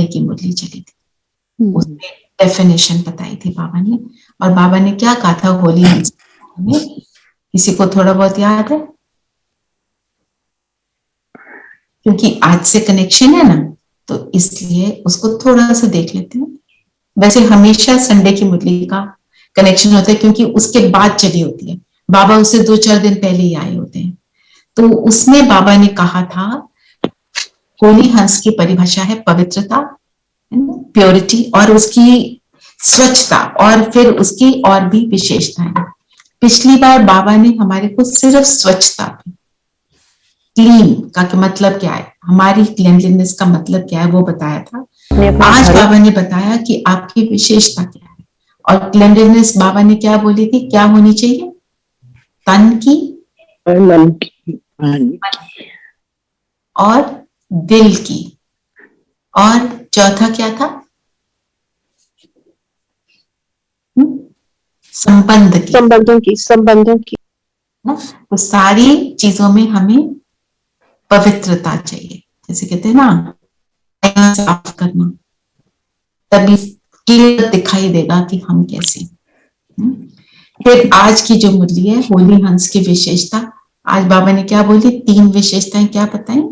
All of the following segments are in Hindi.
की मुरली चली थी, उसमें डेफिनेशन बताई थी बाबा ने। और बाबा ने क्या कहा था होली हंस में, किसी को थोड़ा बहुत याद है? क्योंकि आज से कनेक्शन है ना, तो इसलिए उसको थोड़ा सा देख लेते हैं। वैसे हमेशा संडे की मुरली का कनेक्शन होता है, क्योंकि उसके बाद चली होती है, बाबा उससे 2-4 दिन पहले ही आए होते हैं। तो उसमें बाबा ने कहा था, होली हंस की परिभाषा है पवित्रता, प्योरिटी, और उसकी स्वच्छता, और फिर उसकी और भी विशेषताएं। पिछली बार बाबा ने हमारे को सिर्फ स्वच्छता, क्लीन का मतलब क्या है, हमारी क्लीनलीनेस का मतलब क्या है वो बताया था। आज बाबा ने बताया कि आपकी विशेषता क्या है। और क्लीनलीनेस बाबा ने क्या बोली थी, क्या होनी चाहिए? तन की और मन की और दिल की, और चौथा क्या था? संबंधों की ना, तो सारी चीजों में हमें पवित्रता चाहिए। जैसे कहते हैं ना, साफ करना, तभी क्लियर दिखाई देगा कि हम कैसे। फिर आज की जो मुरली है, होली हंस की विशेषता, आज बाबा ने क्या बोली? 3 विशेषताएं क्या बताई?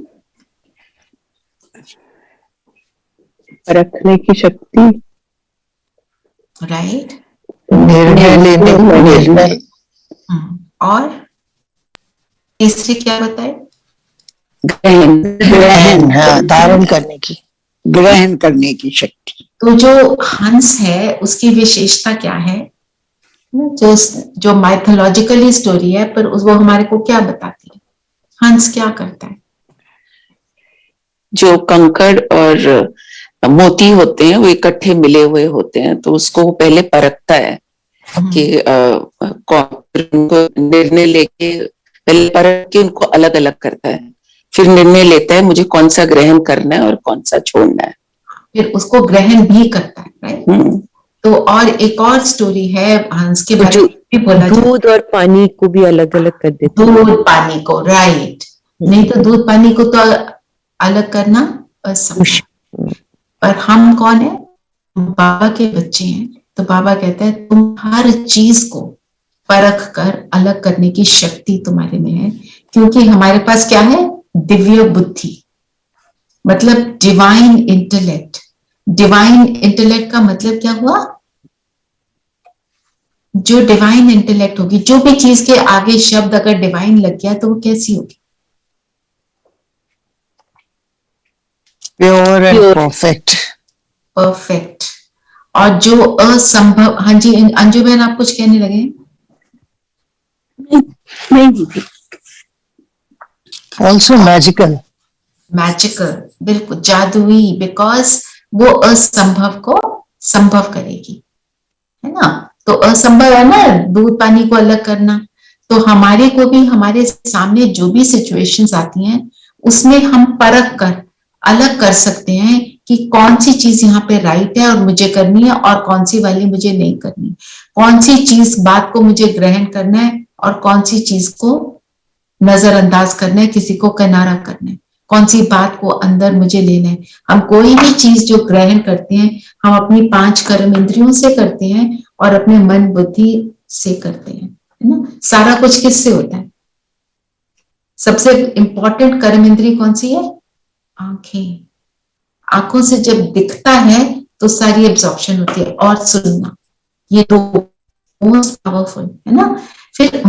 रखने की शक्ति, राइट, निर्णय लेने की, और तीसरी क्या बताए? ग्रहण धारण करने की, ग्रहण करने की शक्ति। तो जो हंस है उसकी विशेषता क्या है? जो जो माइथोलॉजिकली स्टोरी है, पर वो हमारे को क्या बताती है? हंस क्या करता है? जो कंकड़ और मोती होते हैं वो इकट्ठे मिले हुए होते हैं, तो उसको वो पहले परखता है कि उनको निर्णय लेके पहले परख के उनको अलग अलग करता है, फिर निर्णय लेता है मुझे कौन सा ग्रहण करना है और कौन सा छोड़ना है, फिर उसको ग्रहण भी करता है, राइट। तो और एक और स्टोरी है हंस के बारे में भी बोला, दूध और पानी को भी अलग अलग कर देते हैं। दूध पानी को, राइट। नहीं तो दूध पानी को तो अलग करना असंभव। पर हम कौन है? बाबा के बच्चे हैं, तो बाबा कहता है तुम हर चीज को परख कर अलग करने की शक्ति तुम्हारे में है, क्योंकि हमारे पास क्या है? दिव्य बुद्धि, मतलब डिवाइन इंटेलेक्ट। डिवाइन इंटेलेक्ट का मतलब क्या हुआ? जो डिवाइन इंटेलेक्ट होगी, जो भी चीज के आगे शब्द अगर डिवाइन लग गया तो वो कैसी होगी? Pure and perfect. परफेक्ट। और जो असंभव, हाँ जी अंजू बहन आप कुछ कहने लगे? नहीं दीदी। Also magical. मैजिकल, बिल्कुल जादुई, बिकॉज वो असंभव को संभव करेगी, है ना। तो असंभव है ना दूध पानी को अलग करना, तो हमारे को भी हमारे सामने जो भी सिचुएशंस आती हैं उसमें हम परख कर अलग कर सकते हैं कि कौन सी चीज यहाँ पे राइट है और मुझे करनी है, और कौन सी वाली मुझे नहीं करनी, कौन सी चीज बात को मुझे ग्रहण करना है और कौन सी चीज को नजरअंदाज करना है, किसी को किनारा करना है, कौन सी बात को अंदर मुझे लेना है। हम कोई भी चीज जो ग्रहण करते हैं हम अपनी 5 कर्म इंद्रियों से करते हैं और अपने मन बुद्धि से करते हैं, है ना। सारा कुछ किससे होता है? सबसे इंपॉर्टेंट कर्म इंद्रिय कौन सी है? आंखें। आंखों से जब दिखता है तो सारी एब्जॉर्प्शन होती है, और सुनना, ये दो मोस्ट पावरफुल है ना। फिर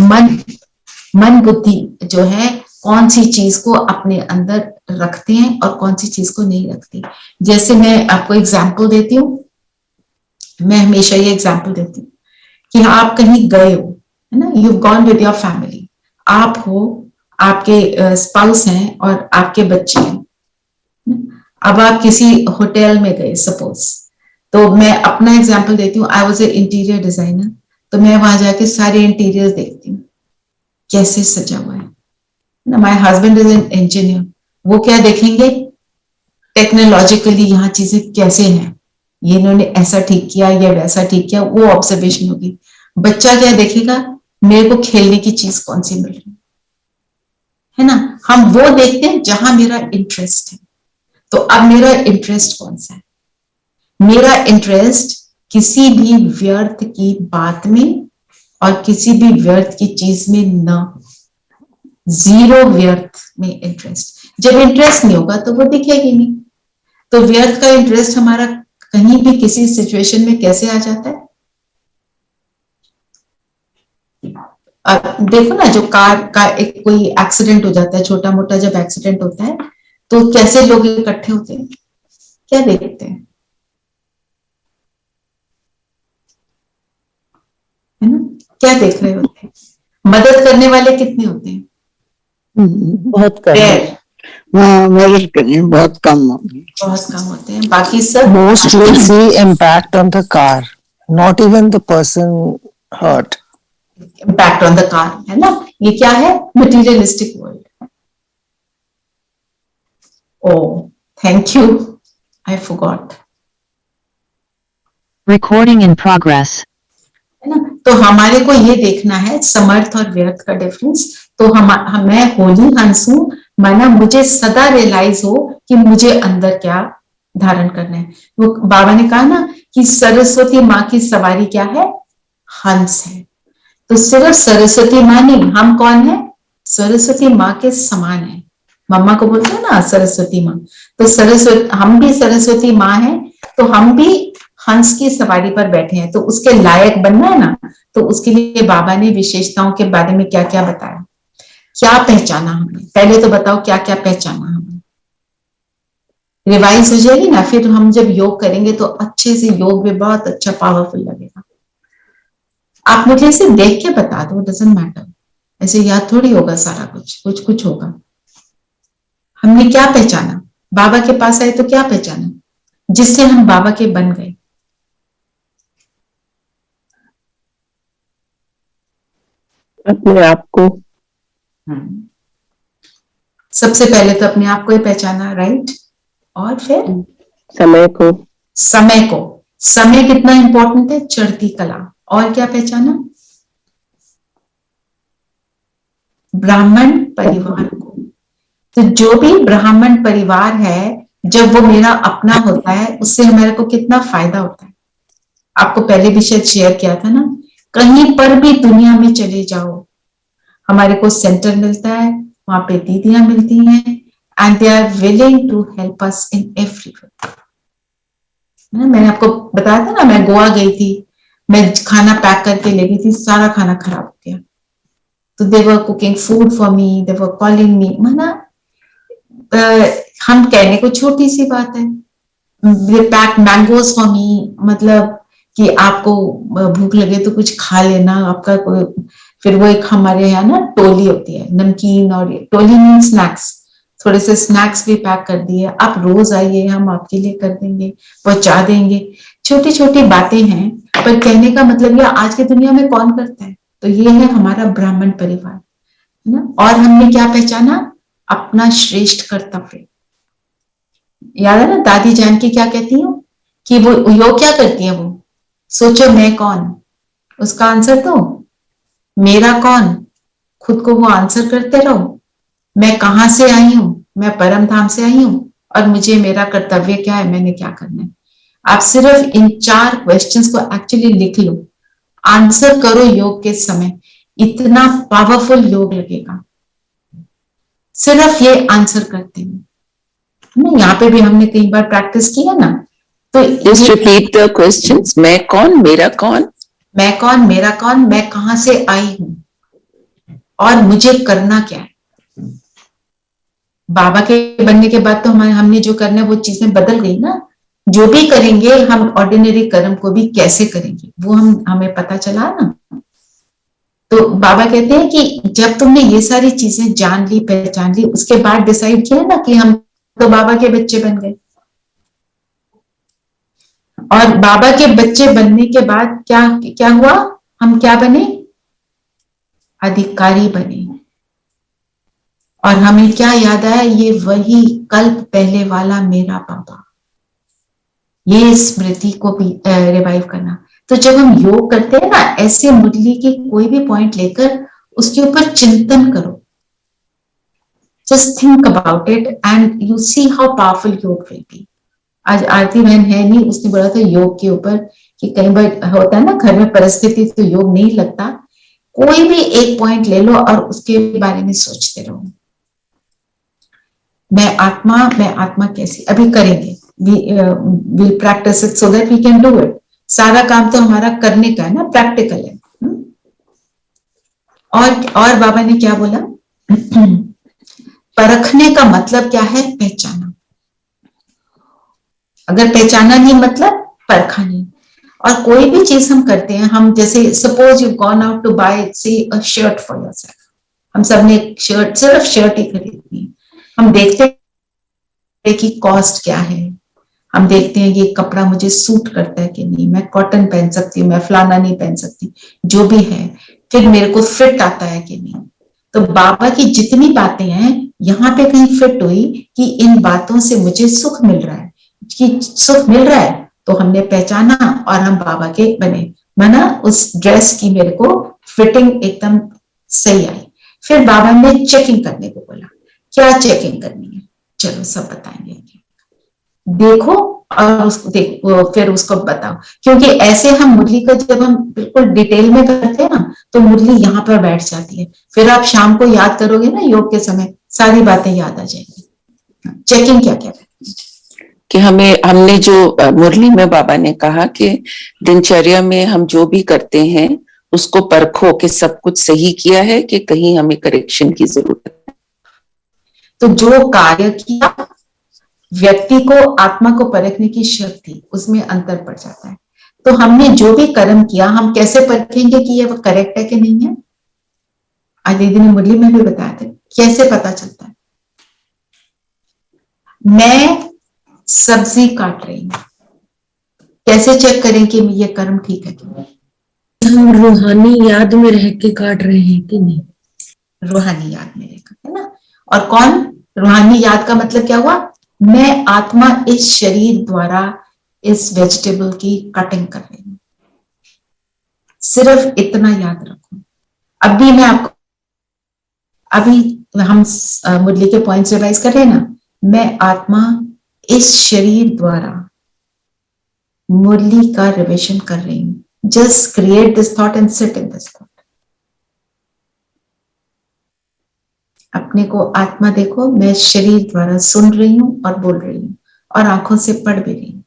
मन बुद्धि जो है कौन सी चीज को अपने अंदर रखते हैं और कौन सी चीज को नहीं रखते। जैसे मैं आपको एग्जांपल देती हूँ, मैं हमेशा ये एग्जांपल देती हूँ कि आप कहीं गए हो, है ना, you gone with your family, आप हो, आपके स्पाउस हैं और आपके बच्चे हैं। अब आप किसी होटल में गए सपोज, तो मैं अपना एग्जांपल देती हूँ, I was a interior designer, तो मैं वहां जाके सारे इंटीरियर देखती हूँ कैसे सजा हुआ है ना। My husband is an engineer, वो क्या देखेंगे? टेक्नोलॉजिकली यहाँ चीजें कैसे हैं, ये इन्होंने ऐसा ठीक किया या वैसा ठीक किया, वो ऑब्जर्वेशन होगी। बच्चा क्या देखेगा? मेरे को खेलने की चीज कौन सी मिल रही है ना। हम वो देखते हैं जहां मेरा इंटरेस्ट है। तो अब मेरा इंटरेस्ट कौन सा है? मेरा इंटरेस्ट किसी भी व्यर्थ की बात में और किसी भी व्यर्थ की चीज में न, जीरो व्यर्थ में इंटरेस्ट। जब इंटरेस्ट नहीं होगा तो वो दिखेगी नहीं। तो व्यर्थ का इंटरेस्ट हमारा कहीं भी किसी सिचुएशन में कैसे आ जाता है? अब देखो ना, जो कार का एक कोई एक्सीडेंट हो जाता है, छोटा मोटा जब एक्सीडेंट होता है तो कैसे लोग इकट्ठे होते हैं, क्या देखते हैं, है ना? क्या देख रहे होते हैं? मदद करने वाले कितने होते हैं? बहुत कम। Rare, हाँ, मदद करने बहुत कम होंगे। बहुत कम होते हैं। बाकी सब Most will see impact on the car, not even the person hurt. Impact on the car, है ना? ये क्या है? Materialistic world. Oh, thank you, I forgot. Recording in progress. है ना? तो हमारे को ये देखना है समर्थ और व्यर्थ का डिफरेंस। तो मैं होली हंस हूं, माना मुझे सदा रियलाइज हो कि मुझे अंदर क्या धारण करना है। वो बाबा ने कहा ना कि सरस्वती माँ की सवारी क्या है? हंस है। तो सिर्फ सरस्वती माँ नहीं, हम कौन है? सरस्वती माँ के समान है। मम्मा को बोलते हैं ना सरस्वती माँ, तो सरस्वती, हम भी सरस्वती माँ है। तो हम भी हंस की सवारी पर बैठे हैं, तो उसके लायक बनना है ना। तो उसके लिए बाबा ने विशेषताओं के बारे में क्या क्या बताया, क्या पहचाना हमने। पहले तो बताओ क्या क्या पहचाना हमने, रिवाइज हो जाएगी ना। फिर हम जब योग करेंगे तो अच्छे से योग भी बहुत अच्छा पावरफुल लगेगा। आप मुझे इसे देख के बता दो, डजंट मैटर, ऐसे याद थोड़ी होगा सारा कुछ, कुछ कुछ होगा। हमने क्या पहचाना? बाबा के पास आए तो क्या पहचाना जिससे हम बाबा के बन गए? अपने आप को। सबसे पहले तो अपने आप को ही पहचाना, राइट? और फिर समय को। समय को, समय कितना इंपॉर्टेंट है, चढ़ती कला। और क्या पहचाना? ब्राह्मण परिवार को। तो जो भी ब्राह्मण परिवार है, जब वो मेरा अपना होता है, उससे हमारे को कितना फायदा होता है। आपको पहले भी शायद शेयर किया था ना, कहीं पर भी दुनिया में चले जाओ, हमारे को सेंटर मिलता है, वहां पे दीदियां मिलती हैं, and they are willing to help us in every way. मैंने आपको बताया था ना, मैं गोवा गई थी, मैं खाना पैक करके ले गई थी, सारा खाना खराब हो गया। तो they were cooking food for me, they were calling me. माना हम कहने को छोटी सी बात है, they pack mangoes for me, मतलब कि आपको भूख लगे तो कुछ खा लेना, आपका कोई। फिर वो एक हमारे यहाँ ना टोली होती है, नमकीन, और टोली मीन स्नैक्स, थोड़े से स्नैक्स भी पैक कर दिए, आप रोज आइए, हम आपके लिए कर देंगे, पहुंचा देंगे। छोटी छोटी बातें हैं, पर कहने का मतलब ये आज की दुनिया में कौन करता है? तो ये है हमारा ब्राह्मण परिवार, है ना। और हमने क्या पहचाना? अपना श्रेष्ठ कर्तव्य। याद है ना दादी जान की क्या कहती हूँ कि वो योग क्या करती है? वो सोचो मैं कौन, उसका आंसर दो, मेरा कौन, खुद को वो आंसर करते रहो। मैं कहां से आई हूं? मैं परम धाम से आई हूं, और मुझे मेरा कर्तव्य क्या है, मैंने क्या करना है। आप सिर्फ इन 4 क्वेश्चंस को एक्चुअली लिख लो, आंसर करो योग के समय, इतना पावरफुल योग लगेगा सिर्फ ये आंसर करते हैं। यहाँ पे भी हमने कई बार प्रैक्टिस किया ना। तो जस्ट रिपीट द क्वेश्चंस। मैं कौन, मेरा कौन, मैं कौन, मेरा कौन, मैं कहां से आई हूं, और मुझे करना क्या है। बाबा के बनने के बाद तो हमने जो करना है वो चीजें बदल गई ना। जो भी करेंगे हम ऑर्डिनरी कर्म को भी कैसे करेंगे वो हमें पता चला ना। तो बाबा कहते हैं कि जब तुमने ये सारी चीजें जान ली, पहचान ली, उसके बाद डिसाइड किया ना कि हम तो बाबा के बच्चे बन गए। और बाबा के बच्चे बनने के बाद क्या क्या हुआ? हम क्या बने? अधिकारी बने। और हमें क्या याद आया? ये वही कल्प पहले वाला मेरा बाबा। ये स्मृति को भी रिवाइव करना। तो जब हम योग करते हैं ना, ऐसे मुरली के कोई भी पॉइंट लेकर उसके ऊपर चिंतन करो, just think about it and you see how powerful योग विल बी। आज आरती बहन है नहीं, उसने बोला था योग के ऊपर कि कई बार होता है ना घर में परिस्थिति तो योग नहीं लगता, कोई भी एक पॉइंट ले लो और उसके बारे में सोचते रहो। मैं आत्मा कैसी, अभी करेंगे, we practice it so that we can do it. सारा काम तो हमारा करने का है ना, प्रैक्टिकल है। और बाबा ने क्या बोला? परखने का मतलब क्या है? पहचाना। अगर पहचाना नहीं मतलब परखा नहीं। और कोई भी चीज हम करते हैं, हम जैसे suppose you gone out to buy see a shirt for yourself, हम सबने शर्ट, सिर्फ शर्ट ही खरीदनी है, हम देखते हैं कि कॉस्ट क्या है, हम देखते हैं ये कपड़ा मुझे सूट करता है कि नहीं, मैं कॉटन पहन सकती हूँ, मैं फलाना नहीं पहन सकती, जो भी है, फिर मेरे को फिट आता है कि नहीं। तो बाबा की जितनी बातें हैं यहाँ पे कहीं फिट हुई कि इन बातों से मुझे सुख मिल रहा है, कि सुख मिल रहा है, तो हमने पहचाना और हम बाबा के बने। माना उस ड्रेस की मेरे को फिटिंग एकदम सही आई। फिर बाबा ने चेकिंग करने को बोला। क्या चेकिंग करनी है? चलो सब बताएंगे। देखो और उसको देखो, फिर उसको बताओ, क्योंकि ऐसे हम मुरली का जब हम बिल्कुल डिटेल में करते हैं ना, तो मुरली यहाँ पर बैठ जाती है। फिर आप शाम को याद करोगे ना योग के समय, सारी बातें याद आ जाएंगी। चेकिंग क्या क्या है कि हमने जो मुरली में बाबा ने कहा कि दिनचर्या में हम जो भी करते हैं उसको परखो कि सब कुछ सही किया है कि कहीं हमें करेक्शन की जरूरत है। तो जो कार्य किया, व्यक्ति को आत्मा को परखने की शक्ति, उसमें अंतर पड़ जाता है। तो हमने जो भी कर्म किया, हम कैसे परखेंगे कि ये करेक्ट है कि नहीं है? आज दीदी ने मुरली में भी बताया था कैसे पता चलता है। मैं सब्जी काट रही हूं, कैसे चेक करें कि ये कर्म ठीक है कि नहीं? हम रूहानी याद में रह के काट रहे हैं कि नहीं? रूहानी याद में रहकर, है ना। और कौन? रूहानी याद का मतलब क्या हुआ? मैं आत्मा इस शरीर द्वारा इस वेजिटेबल की कटिंग कर रही हूं। सिर्फ इतना याद रखो। अभी मैं आपको, अभी हम मुरली के पॉइंट्स रिवाइज कर रहे हैं ना, मैं आत्मा इस शरीर द्वारा मुरली का रिविजन कर रही हूं। Just create this thought and sit in this thought. अपने को आत्मा देखो, मैं शरीर द्वारा सुन रही हूं और बोल रही हूं और आंखों से पढ़ भी रही हूं।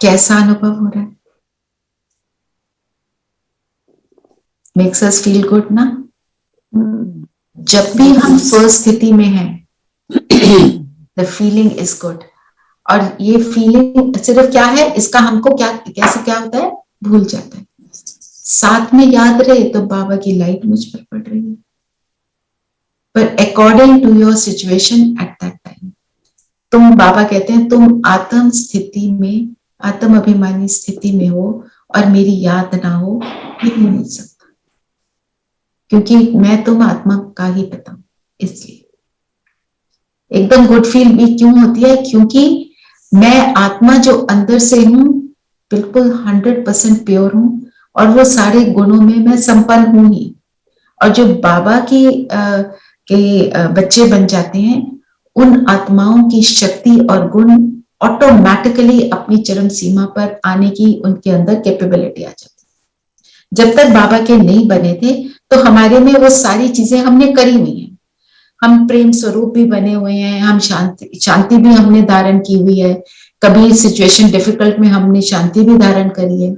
कैसा अनुभव हो रहा है? मेक्स अस फील गुड ना? जब भी हम स्व स्थिति में हैं, द फीलिंग इज गुड। और ये फीलिंग सिर्फ क्या है, इसका हमको क्या, कैसे क्या होता है, भूल जाता है। साथ में याद रहे तो बाबा की लाइट मुझ पर पड़ रही है, पर according to your situation at that time. तुम, बाबा कहते हैं, तुम आत्म स्थिति में, आत्म अभिमानी स्थिति में हो और मेरी याद ना हो, ये नहीं हो सकता, क्योंकि मैं तुम आत्मा का ही पता हूं। इसलिए एकदम गुड फील भी क्यों होती है? क्योंकि मैं आत्मा जो अंदर से हूं, बिल्कुल 100% प्योर हूं और वो सारे गुणों में मैं संपन्न हूं ही। और जो बाबा के बच्चे बन जाते हैं, उन आत्माओं की शक्ति और गुण ऑटोमेटिकली अपनी चरम सीमा पर आने की उनके अंदर कैपेबिलिटी आ जाती है। जब तक बाबा के नहीं बने थे तो हमारे में वो सारी चीजें हमने करी हुई हैं। हम प्रेम स्वरूप भी बने हुए हैं, हम शांति भी हमने धारण की हुई है। कभी सिचुएशन डिफिकल्ट में हमने शांति भी धारण करी है,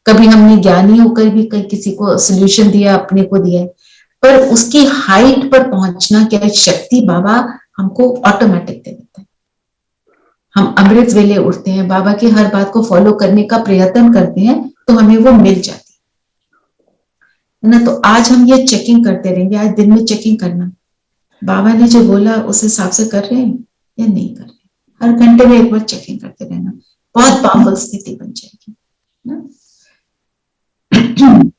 कभी हमने ज्ञानी होकर भी किसी को सोल्यूशन दिया, अपने को दिया। पर उसकी हाइट पर पहुंचना क्या शक्ति बाबा हमको ऑटोमेटिक दे देता है। हम अमृत वेले उठते हैं, बाबा की हर बात को फॉलो करने का प्रयत्न करते हैं, तो हमें वो मिल जाती है ना। तो आज हम ये चेकिंग करते रहेंगे, आज दिन में चेकिंग करना, बाबा ने जो बोला उस हिसाब से कर रहे हैं या नहीं कर रहे। हर घंटे में एक बार चेकिंग करते रहना, बहुत पावरफुल स्थिति बन जाएगी ना।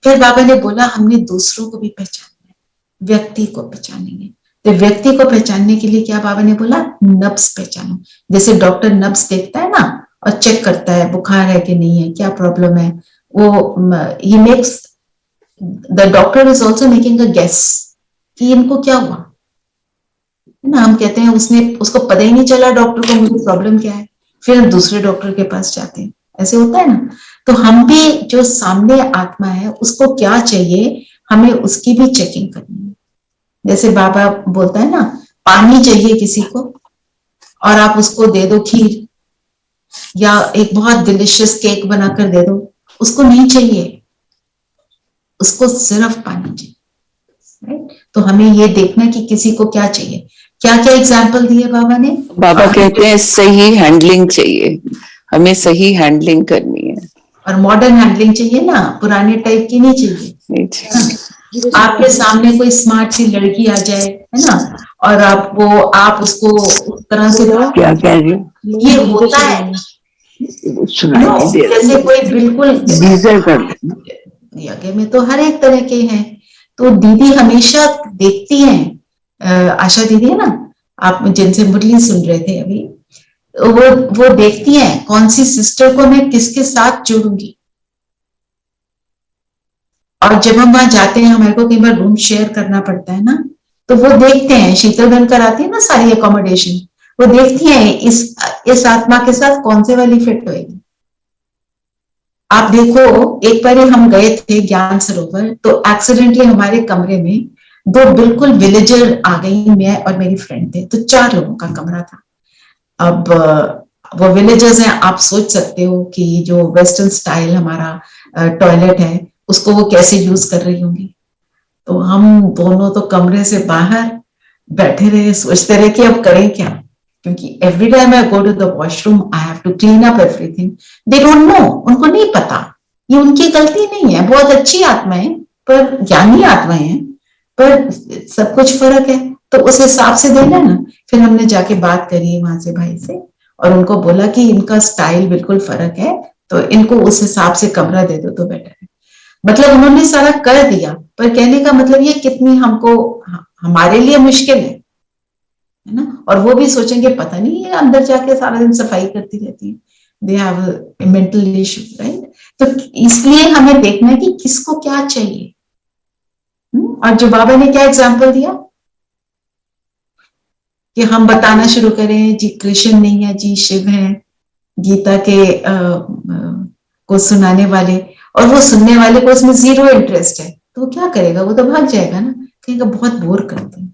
फिर बाबा ने बोला हमने दूसरों को भी पहचानना है, व्यक्ति को पहचानेंगे। तो व्यक्ति को पहचानने के लिए क्या बाबा ने बोला? नब्ज पहचानो। जैसे डॉक्टर नब्ज देखता है ना, और चेक करता है बुखार है कि नहीं है, क्या प्रॉब्लम है। वो ही makes, the doctor is also making a guess कि इनको क्या हुआ, है ना। हम कहते हैं उसने, उसको पता ही नहीं चला डॉक्टर को मुझे प्रॉब्लम क्या है, फिर हम दूसरे डॉक्टर के पास जाते हैं, ऐसे होता है ना। तो हम भी, जो सामने आत्मा है उसको क्या चाहिए, हमें उसकी भी चेकिंग करनी है। जैसे बाबा बोलता है ना, पानी चाहिए किसी को और आप उसको दे दो खीर या एक बहुत डिलिशियस केक बनाकर दे दो, उसको नहीं चाहिए, उसको सिर्फ पानी चाहिए, राइट। तो हमें ये देखना कि किसी को क्या चाहिए। क्या क्या एग्जाम्पल दिए बाबा ने? बाबा कहते हैं सही हैंडलिंग चाहिए, हमें सही हैंडलिंग करनी है। और मॉडर्न हैंडलिंग चाहिए ना, पुराने टाइप की नहीं चाहिए। नहीं चाहिए। आपके सामने कोई स्मार्ट सी लड़की आ जाए, है ना, और आप उसको उस तरह से, क्या कह रही हो? ये होता है सुनाई नहीं दे जैसे रहा, कोई बिल्कुल गीजर कर देना। यज्ञ में तो हर एक तरह के हैं। तो दीदी हमेशा देखती हैं, आशा दीदी है ना, आप जिनसे मुरली सुन रहे थे अभी, वो देखती हैं कौन सी सिस्टर को मैं किसके साथ जोड़ूंगी। और जब हम वहां जाते हैं, हमारे को कई बार रूम शेयर करना पड़ता है ना, तो वो देखते हैं, शीतल बन कर आती है ना सारी एकोमोडेशन, वो देखती हैं इस आत्मा के साथ कौन से वाली फिट होएगी। आप देखो, एक बार हम गए थे ज्ञान सरोवर, तो एक्सीडेंटली हमारे कमरे में दो बिल्कुल विलेजर आ गई, मैं और मेरी फ्रेंड थे, तो 4 लोगों का कमरा था। अब वो विलेजर्स हैं, आप सोच सकते हो कि जो वेस्टर्न स्टाइल हमारा टॉयलेट है उसको वो कैसे यूज कर रही होंगी। तो हम दोनों तो कमरे से बाहर बैठे रहे, सोचते रहे कि अब करें क्या, क्योंकि every time I go to the washroom I have to clean up everything. They don't know, उनको नहीं पता, ये उनकी गलती नहीं है, बहुत अच्छी आत्माएं, पर ज्ञानी आत्माएं हैं, पर सब कुछ फर्क है, तो उस हिसाब से देना ना। फिर हमने जाके बात करी वहां से भाई से, और उनको बोला कि इनका स्टाइल बिल्कुल फर्क है, तो इनको उस हिसाब से कमरा दे दो तो बेटर है। मतलब उन्होंने सारा कर दिया, पर कहने का मतलब ये कितनी हमको, हमारे लिए मुश्किल है ना। और वो भी सोचेंगे पता नहीं ये अंदर जाके सारा दिन सफाई करती रहती है, they have mental issue, right. तो इसलिए हमें देखना है कि किसको क्या चाहिए। और जो बाबा ने क्या एग्जाम्पल दिया कि हम बताना शुरू करें जी कृष्ण नहीं है जी शिव है, गीता के को सुनाने वाले, और वो सुनने वाले को उसमें 0 इंटरेस्ट है, तो वो क्या करेगा, वो तो भाग जाएगा ना, कहेगा बहुत बोर करते हैं,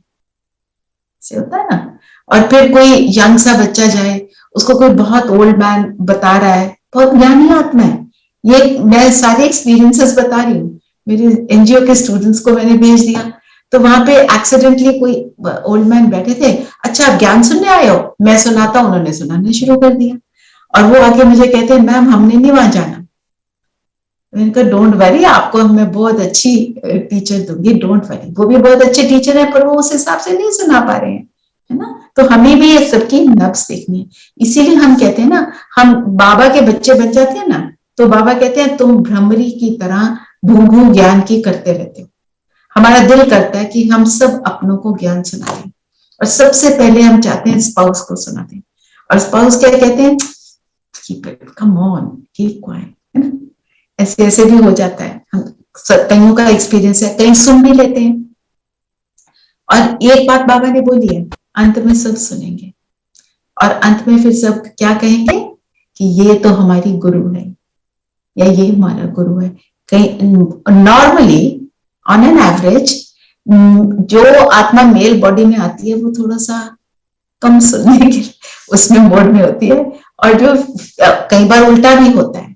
से होता है ना। और फिर कोई यंग सा बच्चा जाए, उसको कोई बहुत ओल्ड मैन बता रहा है, बहुत ज्ञानी आत्मा है, ये मैं सारे एक्सपीरियंसेस बता रही हूँ, मेरे एनजीओ के स्टूडेंट्स को मैंने भेज दिया, तो वहां पे एक्सीडेंटली कोई ओल्ड मैन बैठे थे, अच्छा आप ज्ञान सुनने आए हो, मैं सुनाता हूँ, उन्होंने सुनाना शुरू कर दिया, और वो आके मुझे कहते हैं मैम हमने नहीं वहां जाना। मैंने कहा डोंट वरी, आपको मैं बहुत अच्छी टीचर दूंगी, डोंट वरी। वो भी बहुत अच्छे टीचर है, पर वो उस हिसाब से नहीं सुना पा रहे हैं, है ना। तो हमें भी ये सबकी नब्ज देखनी है, इसीलिए हम कहते हैं ना, हम बाबा के बच्चे बन जाते हैं ना, तो बाबा कहते हैं तुम भ्रमरी की तरह भू भू ज्ञान की करते रहते हो। हमारा दिल करता है कि हम सब अपनों को ज्ञान सुना दें, और सबसे पहले हम चाहते हैं स्पाउस को सुना दें, और स्पाउस क्या कहते हैं, keep it, come on, keep quiet, है ना। ऐसे ऐसे भी हो जाता है, हम कईयों का एक्सपीरियंस है, कई सुन भी लेते हैं। और एक बात बाबा ने बोली है, अंत में सब सुनेंगे, और अंत में फिर सब क्या कहेंगे कि ये तो हमारी गुरु है, या ये हमारा गुरु है। कहीं नॉर्मली ऑन एन एवरेज जो आत्मा मेल बॉडी में आती है वो थोड़ा सा कम सुनने के उसमें मोड में होती है, और जो कई बार उल्टा भी होता है।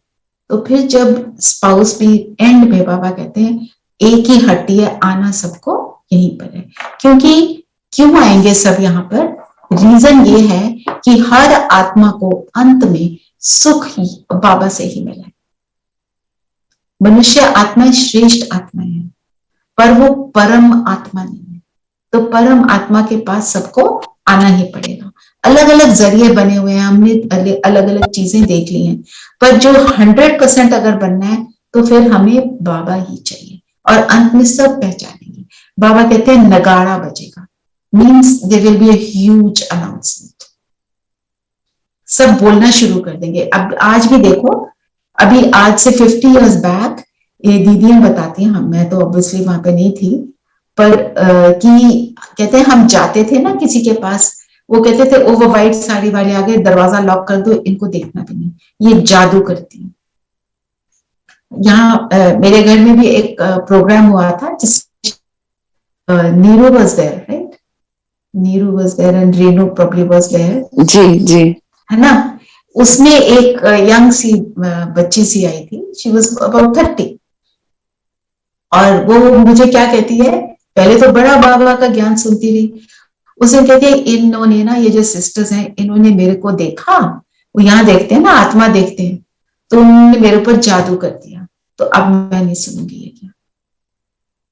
तो फिर जब स्पाउस भी एंड में बाबा कहते हैं एक ही हड्डी है, आना सबको यहीं पर है। क्योंकि क्यों आएंगे सब यहाँ पर, रीजन ये है कि हर आत्मा को अंत में सुख ही बाबा से ही मिला है। मनुष्य आत्मा श्रेष्ठ आत्मा है, पर वो परम आत्मा नहीं है, तो परम आत्मा के पास सबको आना ही पड़ेगा। अलग अलग जरिए बने हुए हैं, हमने अलग अलग चीजें देख ली हैं, पर जो 100% अगर बनना है तो फिर हमें बाबा ही चाहिए, और अंत में सब पहचानेंगे। बाबा कहते हैं नगाड़ा बजेगा, means there will be a huge announcement, सब बोलना शुरू कर देंगे। अब आज भी देखो, अभी आज से 50 इयर्स बैक ये दीदियां बताती हैं, मैं तो ऑब्वियसली वहां पे नहीं थी, पर कि कहते हैं हम जाते थे ना किसी के पास, वो कहते थे ओवर वाइट साड़ी वाले आ गए, दरवाजा लॉक कर दो, इनको देखना भी नहीं, ये जादू करती है। यहाँ मेरे घर में भी एक प्रोग्राम हुआ था जिस Neeru was there, right? Neeru was there and Renu probably was there, जी जी। है ना? उसमें एक यंग सी बच्ची सी आई थी, शी वाज अबाउट 30, और वो मुझे क्या कहती है, पहले तो बड़ा बाबा का ज्ञान सुनती रही, उसे कहती है इन्होंने ना, ये जो सिस्टर्स हैं, इन्होंने मेरे को देखा, वो यहाँ देखते हैं ना, आत्मा देखते हैं, तो उन्होंने मेरे ऊपर जादू कर दिया, तो अब मैं नहीं सुनूंगी ये क्या।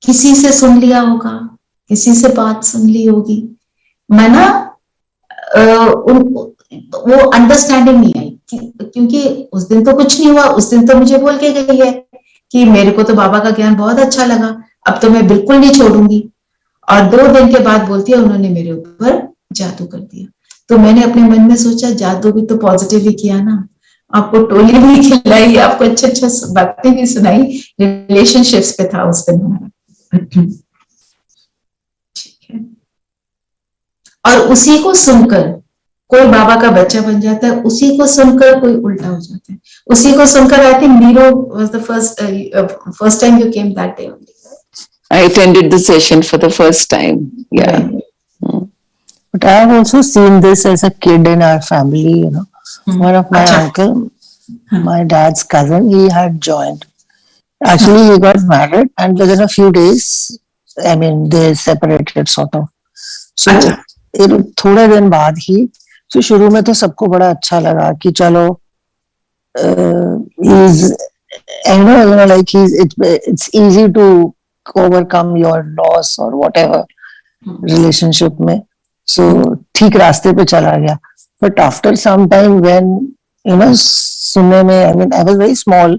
किसी से सुन लिया होगा, किसी से बात सुन ली होगी, मैं ना वो अंडरस्टैंडिंग नहीं आई, क्योंकि उस दिन तो कुछ नहीं हुआ, उस दिन तो मुझे बोल के गई है कि मेरे को तो बाबा का ज्ञान बहुत अच्छा लगा, अब तो मैं बिल्कुल नहीं छोड़ूंगी, और 2 दिन के बाद बोलती है उन्होंने मेरे ऊपर जादू कर दिया। तो मैंने अपने मन में सोचा, जादू भी तो पॉजिटिव ही किया ना, आपको टोली भी खिलाई, आपको अच्छे अच्छे बातें भी सुनाई, रिलेशनशिप्स पे था उस दिन हमारा। ठीक है, और उसी को सुनकर कोई बाबा का बच्चा बन जाता है, उसी को सुनकर कोई उल्टा हो जाता है, उसी को सुनकर I think Nero was the first time you came that day only. I attended the session for the first time. Yeah. But I have also seen this as a kid in our family, you know. One of my uncle, my dad's cousin, he had joined. Actually, he got married, and within a few days, I mean, they separated sort of. So, थोड़े दिन बाद ही, तो शुरू में तो सबको बड़ा अच्छा लगा कि चलो, he's, you know, like it's easy to overcome your loss or whatever relationship में, so ठीक रास्ते पे चला गया। But after some time when you know, सुनने में, I mean I was very small,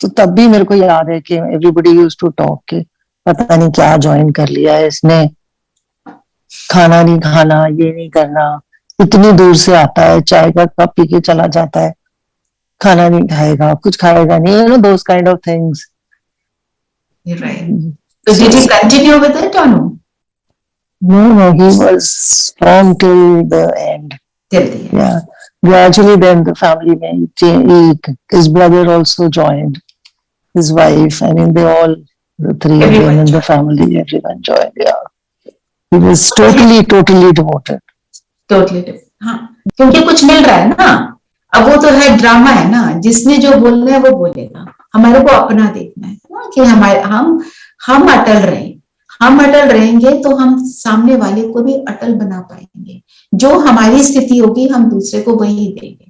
तो तब भी मेरे को याद है कि everybody used to talk कि पता नहीं क्या ज्वाइन कर लिया है इसने, खाना नहीं खाना, ये नहीं करना, इतनी दूर से आता है, चाय का कप पी के चला जाता है, खाना नहीं खाएगा, कुछ खाएगा नहीं, you know, those kind of things. You're right. So did he continue with it or no? No, he was firm till the end. Till the end. Yeah. Gradually then the family his brother also joined, his wife, I mean they all, the 3 of them in the family, everyone joined, yeah. He was totally devoted. Totally devoted. हाँ, क्योंकि कुछ मिल रहा है ना, अब वो तो है ड्रामा है ना, जिसने जो बोलना है वो बोलेगा, हमारे को अपना देखना है ना, कि हम अटल रहें, हम अटल रहेंगे तो हम सामने वाले को भी अटल बना पाएंगे। जो हमारी स्थिति होगी हम दूसरे को वही देंगे,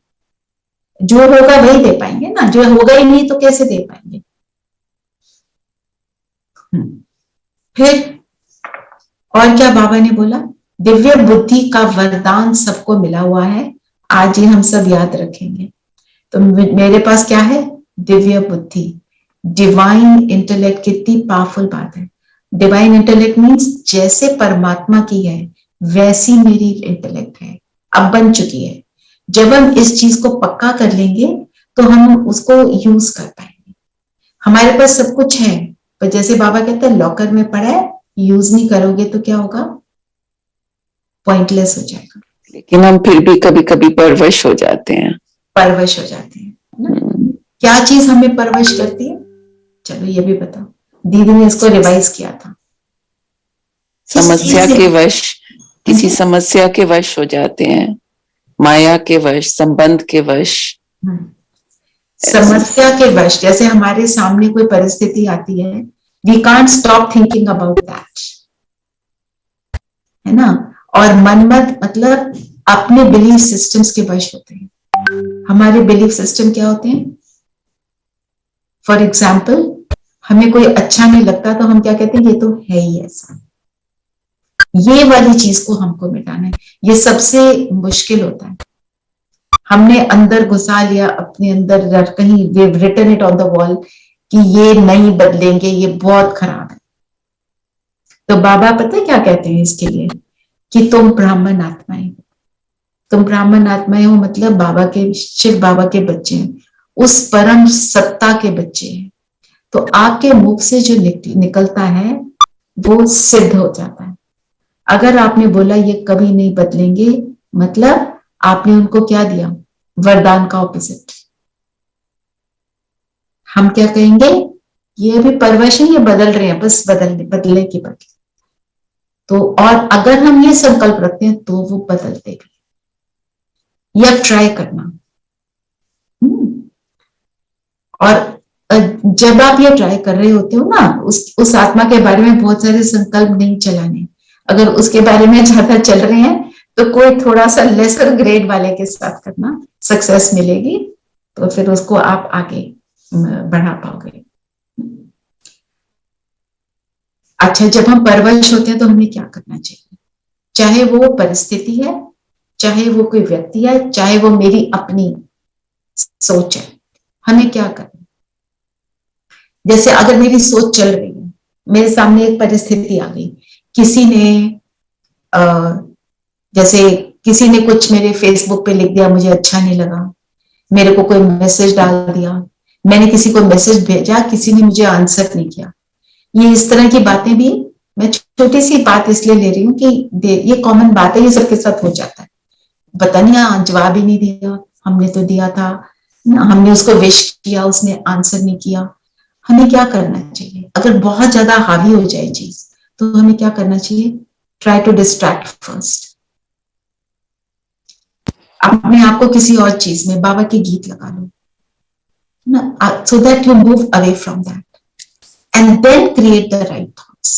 जो होगा वही दे पाएंगे ना, जो होगा ही नहीं तो कैसे दे पाएंगे। फिर और क्या बाबा ने बोला, दिव्य बुद्धि का वरदान सबको मिला हुआ है, आज ही हम सब याद रखेंगे। तो मेरे पास क्या है, दिव्य बुद्धि, डिवाइन इंटेलेक्ट। कितनी पावरफुल बात है। डिवाइन इंटेलेक्ट मीन्स जैसे परमात्मा की है वैसी मेरी इंटेलेक्ट है, अब बन चुकी है। जब हम इस चीज को पक्का कर लेंगे तो हम उसको यूज कर पाएंगे। हमारे पास सब कुछ है, पर जैसे बाबा कहते हैं लॉकर में पड़ा है, यूज नहीं करोगे तो क्या होगा, पॉइंटलेस हो जाएगा। लेकिन हम फिर भी कभी कभी परवश हो जाते हैं, परवश हो जाते हैं ना? क्या चीज हमें परवश करती है, चलो ये भी बताओ। दीदी ने इसको रिवाइज किया था। समस्या के वश, किसी समस्या के वश हो जाते हैं, माया के वश, संबंध के वश। समस्या के वश, जैसे हमारे सामने कोई परिस्थिति आती है, we can't stop thinking about that, है ना। और मनमत मतलब अपने बिलीफ सिस्टम्स के वश होते हैं। हमारे बिलीफ सिस्टम क्या होते हैं, फॉर एग्जाम्पल हमें कोई अच्छा नहीं लगता तो हम क्या कहते हैं, ये तो है ही ऐसा। ये वाली चीज को हमको मिटाना है, ये सबसे मुश्किल होता है। हमने अंदर घुसा लिया, अपने अंदर कहीं written it on the wall कि ये नहीं बदलेंगे, ये बहुत खराब है। तो बाबा पता है क्या कहते हैं इसके लिए, कि तुम ब्राह्मण आत्माएं हो, तुम ब्राह्मण आत्माएं हो, मतलब बाबा के, शिव बाबा के बच्चे हैं, उस परम सत्ता के बच्चे हैं। तो आपके मुख से जो निकलता है वो सिद्ध हो जाता है। अगर आपने बोला ये कभी नहीं बदलेंगे, मतलब आपने उनको क्या दिया? वरदान का ऑपोजिट। हम क्या कहेंगे? ये अभी परवश है, ये बदल रहे हैं, बस बदलने की बदले। तो और अगर हम ये संकल्प रखते हैं तो वो बदलते भी। या ट्राई करना। और जब आप ये ट्राई कर रहे होते हो ना, उस आत्मा के बारे में बहुत सारे संकल्प नहीं चलाने। अगर उसके बारे में ज्यादा चल रहे हैं तो कोई थोड़ा सा लेसर ग्रेड वाले के साथ करना, सक्सेस मिलेगी, तो फिर उसको आप आगे बढ़ा पाओगे। अच्छा, जब हम परवश होते हैं तो हमें क्या करना चाहिए? चाहे वो परिस्थिति है, चाहे वो कोई व्यक्ति है, चाहे वो मेरी अपनी सोच है, हमें क्या करना? जैसे अगर मेरी सोच चल रही है, मेरे सामने एक परिस्थिति आ गई, किसी ने जैसे किसी ने कुछ मेरे फेसबुक पे लिख दिया, मुझे अच्छा नहीं लगा, मेरे को कोई मैसेज डाल दिया, मैंने किसी को मैसेज भेजा, किसी ने मुझे आंसर नहीं किया। ये इस तरह की बातें भी, मैं छोटी सी बात इसलिए ले रही हूँ कि ये कॉमन बात है, ये सबके साथ हो जाता है। पता नहीं, जवाब ही नहीं दिया, हमने तो दिया था, हमने उसको विश किया, उसने आंसर नहीं किया। हमें क्या करना चाहिए? अगर बहुत ज्यादा हावी हो जाए चीज तो हमें क्या करना चाहिए? Try to distract first. अपने आप को किसी और चीज में, बाबा के गीत लगा लो ना, so that you move away from that and then create the right thoughts.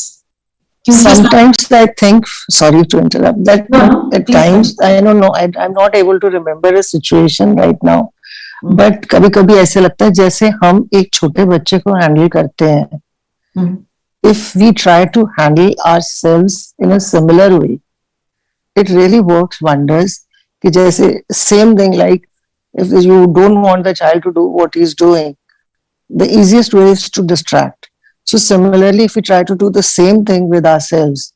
Sometimes I think, sorry to interrupt, that No, at please times I don't know, I'm not able to remember a situation right now, but कभी कभी ऐसे लगता है जैसे हम एक छोटे बच्चे को हैंडल करते हैं। If we try to handle ourselves in a similar way, it really works wonders. कि जैसे same thing, like if you don't want the child to do what he's doing, the easiest way is to distract. So similarly, if we try to do the same thing with ourselves,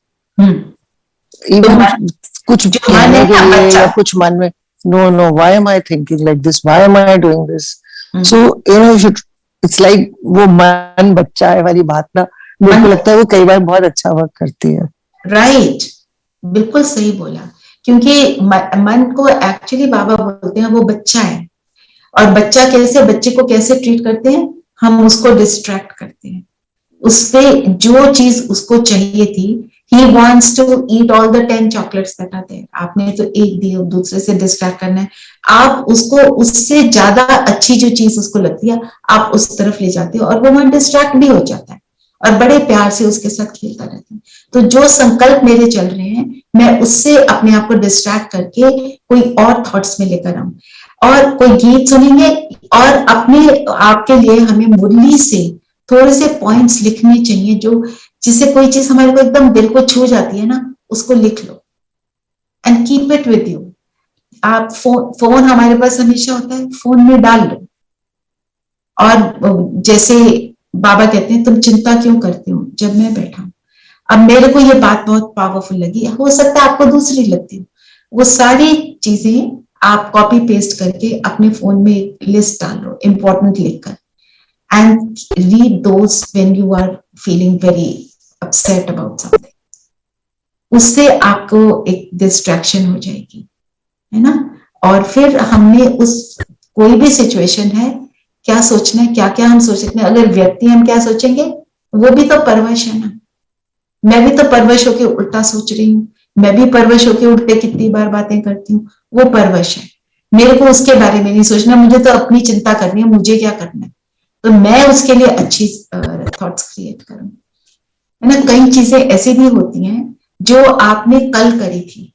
even कुछ कहने के लिए या कुछ मन में, no, why am I thinking like this? Why am I doing this? So it's like वो मन बच्चा है वाली बात ना, मुझे लगता है वो कई बार बहुत अच्छा वर्क करती है। राइट, बिल्कुल सही बोला, क्योंकि मन को एक्चुअली बाबा बोलते हैं वो बच्चा है, और बच्चा कैसे, बच्चे को कैसे ट्रीट करते हैं? हम उसको डिस्ट्रैक्ट करते हैं, उसपे जो चीज उसको चाहिए थी, he wants to eat all the 10 chocolates that are there, आपने तो एक दी, दूसरे से डिस्ट्रैक्ट करना है, आप उसको उससे ज्यादा अच्छी जो चीज उसको लगती है आप उस तरफ ले जाते हो, और वो वहां डिस्ट्रैक्ट भी हो जाता है, और बड़े प्यार से उसके साथ खेलता रहता है। तो जो संकल्प मेरे चल रहे हैं, मैं उससे अपने आप को डिस्ट्रैक्ट करके कोई और थॉट्स में लेकर आऊं, और कोई गीत सुनेंगे, और अपने आपके लिए हमें मुरली से थोड़े से पॉइंट्स लिखने चाहिए, जो जिससे कोई चीज हमारे को एकदम दिल को छू जाती है ना, उसको लिख लो and keep it with you. आप फोन हमारे पास हमेशा होता है, फोन में डाल लो। और जैसे बाबा कहते हैं, तुम चिंता क्यों करते हो जब मैं बैठा हूं। अब मेरे को ये बात बहुत पावरफुल लगी, हो सकता है आपको दूसरी लगती हो, वो सारी चीजें आप कॉपी पेस्ट करके अपने फोन में एक लिस्ट डाल लो, इंपॉर्टेंट लिखकर, and read those when you are feeling very upset about something. उससे आपको एक डिस्ट्रैक्शन हो जाएगी, है ना। और फिर हमने उस कोई भी सिचुएशन है, क्या सोचना है, क्या क्या हम सोच सकते हैं। अगर व्यक्ति हम क्या सोचेंगे, वो भी तो परवश है ना। मैं भी तो परवश होके उल्टा सोच रही हूँ, मैं भी परवश होके उल्टे कितनी बार बातें करती हूँ, वो परवश है। मेरे को उसके बारे में नहीं सोचना, मुझे तो अपनी चिंता करनी है, मुझे क्या करना है, तो मैं उसके लिए अच्छी थॉट्स क्रिएट करूं, है ना। कई चीजें ऐसी भी होती हैं जो आपने कल करी थी,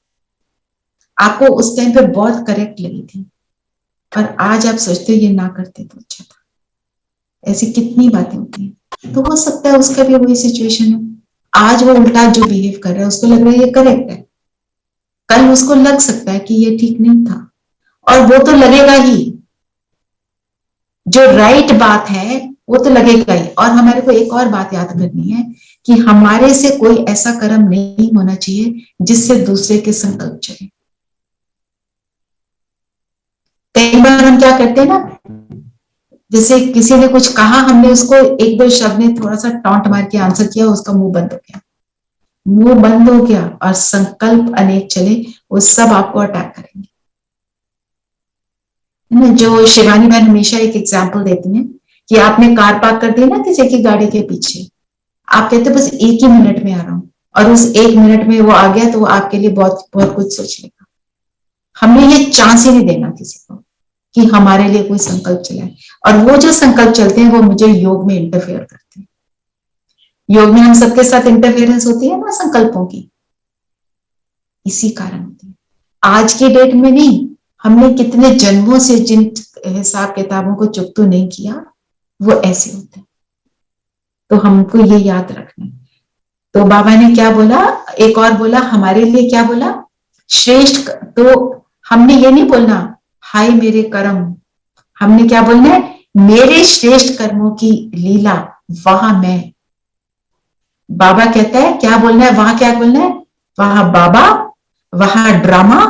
आपको उस टाइम पे बहुत करेक्ट लगी थी, पर आज आप सोचते हो ये ना करते तो अच्छा था। ऐसी कितनी बातें होती हैं। तो हो सकता है उसका भी वही सिचुएशन हो, आज वो उल्टा जो बिहेव कर रहा है उसको लग रहा है ये करेक्ट है, कल उसको लग सकता है कि ये ठीक नहीं था, और वो तो लगेगा ही, जो राइट बात है वो तो लगेगा ही। और हमारे को एक और बात याद करनी है कि हमारे से कोई ऐसा कर्म नहीं होना चाहिए जिससे दूसरे के संकल्प चले। कई बार हम क्या करते हैं ना, जैसे किसी ने कुछ कहा, हमने उसको एक दो शब्द में थोड़ा सा टॉन्ट मार के आंसर किया, उसका मुंह बंद हो गया, मुंह बंद हो गया और संकल्प अनेक चले, वो सब आपको अटैक करेंगे। है ना, जो शिवानी बहन हमेशा एक एग्जाम्पल देती हैं कि आपने कार पार्क कर दी ना किसी की गाड़ी के पीछे, आप कहते बस एक ही मिनट में आ रहा हूं, और उस एक मिनट में वो आ गया तो वो आपके लिए बहुत बहुत कुछ सोच लेगा। हमने ये चांस ही नहीं देना किसी को कि हमारे लिए कोई संकल्प चलाए, और वो जो संकल्प चलते हैं वो मुझे योग में इंटरफेयर करते हैं। योग में हम सबके साथ इंटरफेरेंस होती है ना संकल्पों की, इसी कारण होती है। आज की डेट में नहीं, हमने कितने जन्मों से जिन हिसाब किताबों को चुकतो नहीं किया, वो ऐसे होते हैं। तो हमको ये याद रखना है। तो बाबा ने क्या बोला, एक और बोला हमारे लिए, क्या बोला, श्रेष्ठ। तो हमने ये नहीं बोलना हाय मेरे कर्म, हमने क्या बोलना है, मेरे श्रेष्ठ कर्मों की लीला वहां मैं। बाबा कहता है क्या बोलना है, वहां क्या बोलना है, वहां बाबा, वहां ड्रामा,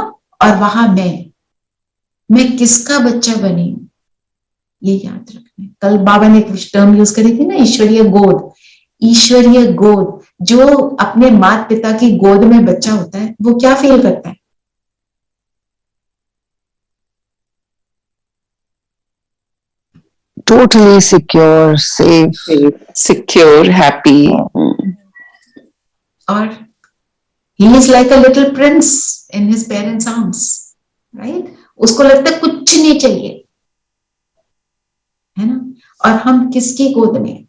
और वहां मैं किसका बच्चा बनी हूं, ये याद रखना है। कल बाबा ने एक टर्म यूज करी थी ना, ईश्वरीय गोद। ईश्वरीय गोद, जो अपने माता पिता की गोद में बच्चा होता है वो क्या फील करता है, totally secure, safe. Secure, happy. और he is like a little prince in his parents' arms, right? उसको लगता है कुछ नहीं चाहिए, है ना। और हम किसकी गोद में,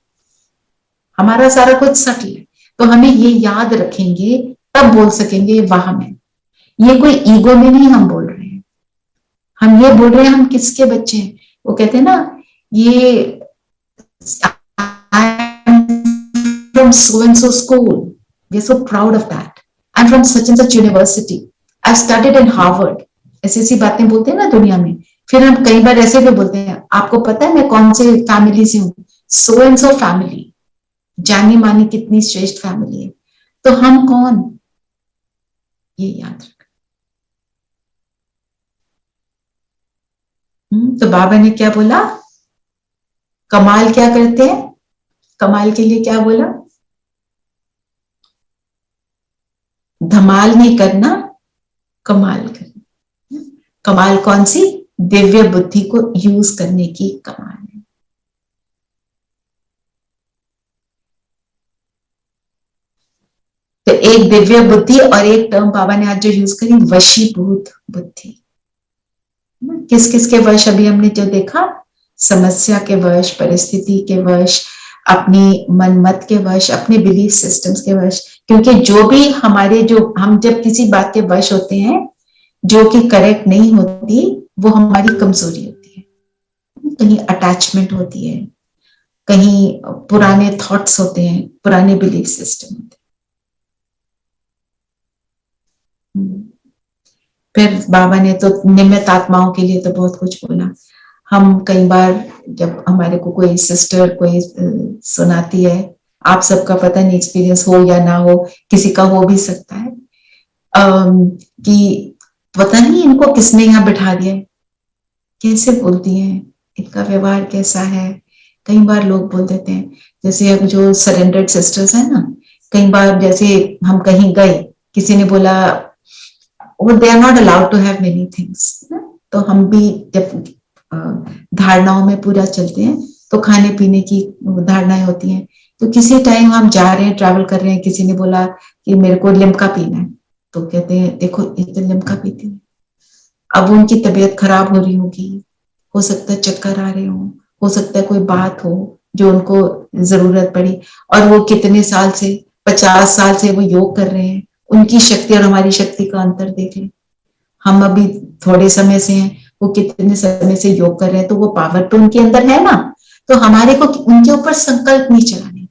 हमारा सारा कुछ सटल है। तो हमें ये याद रखेंगे, तब बोल सकेंगे वहां में। ये कोई ईगो में नहीं हम बोल रहे हैं, हम ये बोल रहे हैं हम किसके बच्चे हैं। वो कहते हैं ना, ये from so and so school, we are so proud of that. I'm from such and such university, I've studied in Harvard. ऐसी ऐसी बातें बोलते हैं ना दुनिया में। फिर हम कई बार ऐसे भी बोलते हैं, आपको पता है मैं कौन से फैमिली से हूँ, सो एंड सो फैमिली, जानी मानी कितनी श्रेष्ठ फैमिली है। तो हम कौन, ये याद रख। तो बाबा ने क्या बोला, कमाल क्या करते हैं, कमाल के लिए क्या बोला, धमाल नहीं करना, कमाल करना। कमाल कौन सी, दिव्य बुद्धि को यूज करने की कमाल है। तो एक दिव्य बुद्धि, और एक टर्म बाबा ने आज जो यूज करी, वशीभूत बुद्धि। किस किस के वश, अभी हमने जो देखा, समस्या के वश, परिस्थिति के वश, अपनी मन मत के वश, अपने बिलीफ सिस्टम्स के वश। क्योंकि जो भी हमारे, जो हम जब किसी बात के वश होते हैं जो कि करेक्ट नहीं होती, वो हमारी कमजोरी होती है। कहीं अटैचमेंट होती है, कहीं पुराने थॉट्स होते हैं, पुराने बिलीफ सिस्टम होते हैं। फिर बाबा ने तो निमित्त आत्माओं के लिए तो बहुत कुछ बोला। हम कई बार जब हमारे को कोई सिस्टर कोई सुनाती है, आप सबका पता नहीं एक्सपीरियंस हो या ना हो, किसी का हो भी सकता है, कि पता नहीं इनको किसने यहाँ बिठा दिया है, कैसे बोलती हैं, इनका व्यवहार कैसा है। कई बार लोग बोल देते हैं, जैसे अब जो सरेंडर्ड सिस्टर्स है ना, कई बार जैसे हम कहीं गए, किसी ने बोला they are not allowed to have many things. तो हम भी जब धारणाओं में पूरा चलते हैं तो खाने पीने की धारणाएं होती हैं। तो किसी टाइम हम जा रहे हैं, ट्रैवल कर रहे हैं, किसी ने बोला कि मेरे को लिम्का पीना है, तो कहते हैं देखो ये तो लिम्का पीती है। अब उनकी तबीयत खराब हो रही होगी, हो सकता है चक्कर आ रहे हो सकता है कोई बात हो जो उनको जरूरत पड़ी, और वो कितने साल से, 50 साल से वो योग कर रहे हैं। उनकी शक्ति और हमारी शक्ति का अंतर देख लें। हम अभी थोड़े समय से हैं, वो कितने समय से योग कर रहे हैं, तो वो पावर तो उनके अंदर है ना। तो हमारे को उनके ऊपर संकल्प नहीं चलाने।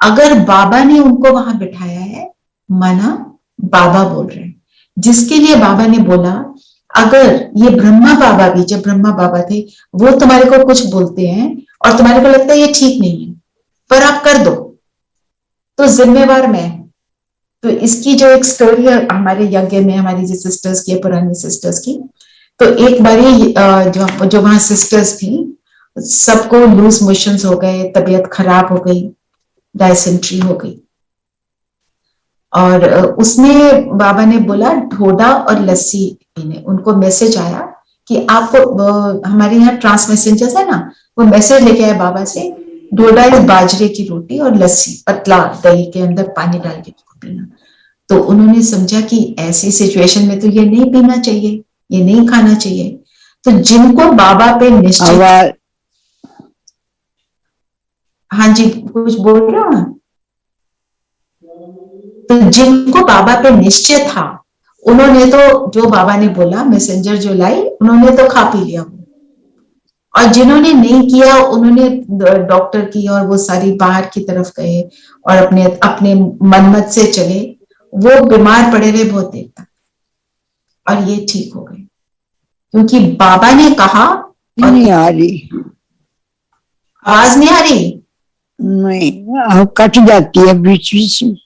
अगर बाबा ने उनको वहां बिठाया है, माना बाबा बोल रहे हैं, जिसके लिए बाबा ने बोला, अगर ये ब्रह्मा बाबा भी, जब ब्रह्मा बाबा थे, वो तुम्हारे को कुछ बोलते हैं और तुम्हारे को लगता है ये ठीक नहीं है, पर आप कर दो, तो जिम्मेवार मैं। तो इसकी जो एक स्टोरी है हमारे यज्ञ में, हमारी जो सिस्टर्स की, पुरानी सिस्टर्स की, तो एक बारी जो वहां सिस्टर्स थी, सबको लूज मोशंस हो गए, तबीयत खराब हो गई, डायसेंट्री हो गई, और उसमें बाबा ने बोला ढोडा और लस्सी पीने। उनको मैसेज आया कि आपको, हमारे यहाँ ट्रांस मैसेंजर्स है ना, वो मैसेज लेके आए बाबा से, ढोडा इज बाजरे की रोटी और लस्सी पतला दही के अंदर पानी डाल के पीना। तो उन्होंने समझा कि ऐसी सिचुएशन में तो ये नहीं पीना चाहिए, ये नहीं खाना चाहिए। तो जिनको बाबा पे निश्चित, आवाज हाँ जी कुछ बोल रहे हो ना, तो जिनको बाबा पे निश्चय था, उन्होंने तो जो बाबा ने बोला, मैसेंजर जो लाई, उन्होंने तो खा पी लिया। और जिन्होंने नहीं किया, उन्होंने डॉक्टर की और वो सारी बाहर की तरफ गए और अपने अपने मनमत से चले, वो बीमार पड़े रहे बहुत देर तक, और ये ठीक हो गए क्योंकि बाबा ने कहा। और नहीं आ रही, आवाज नहीं आ रही? नहीं कट जाती है बीच बीच में।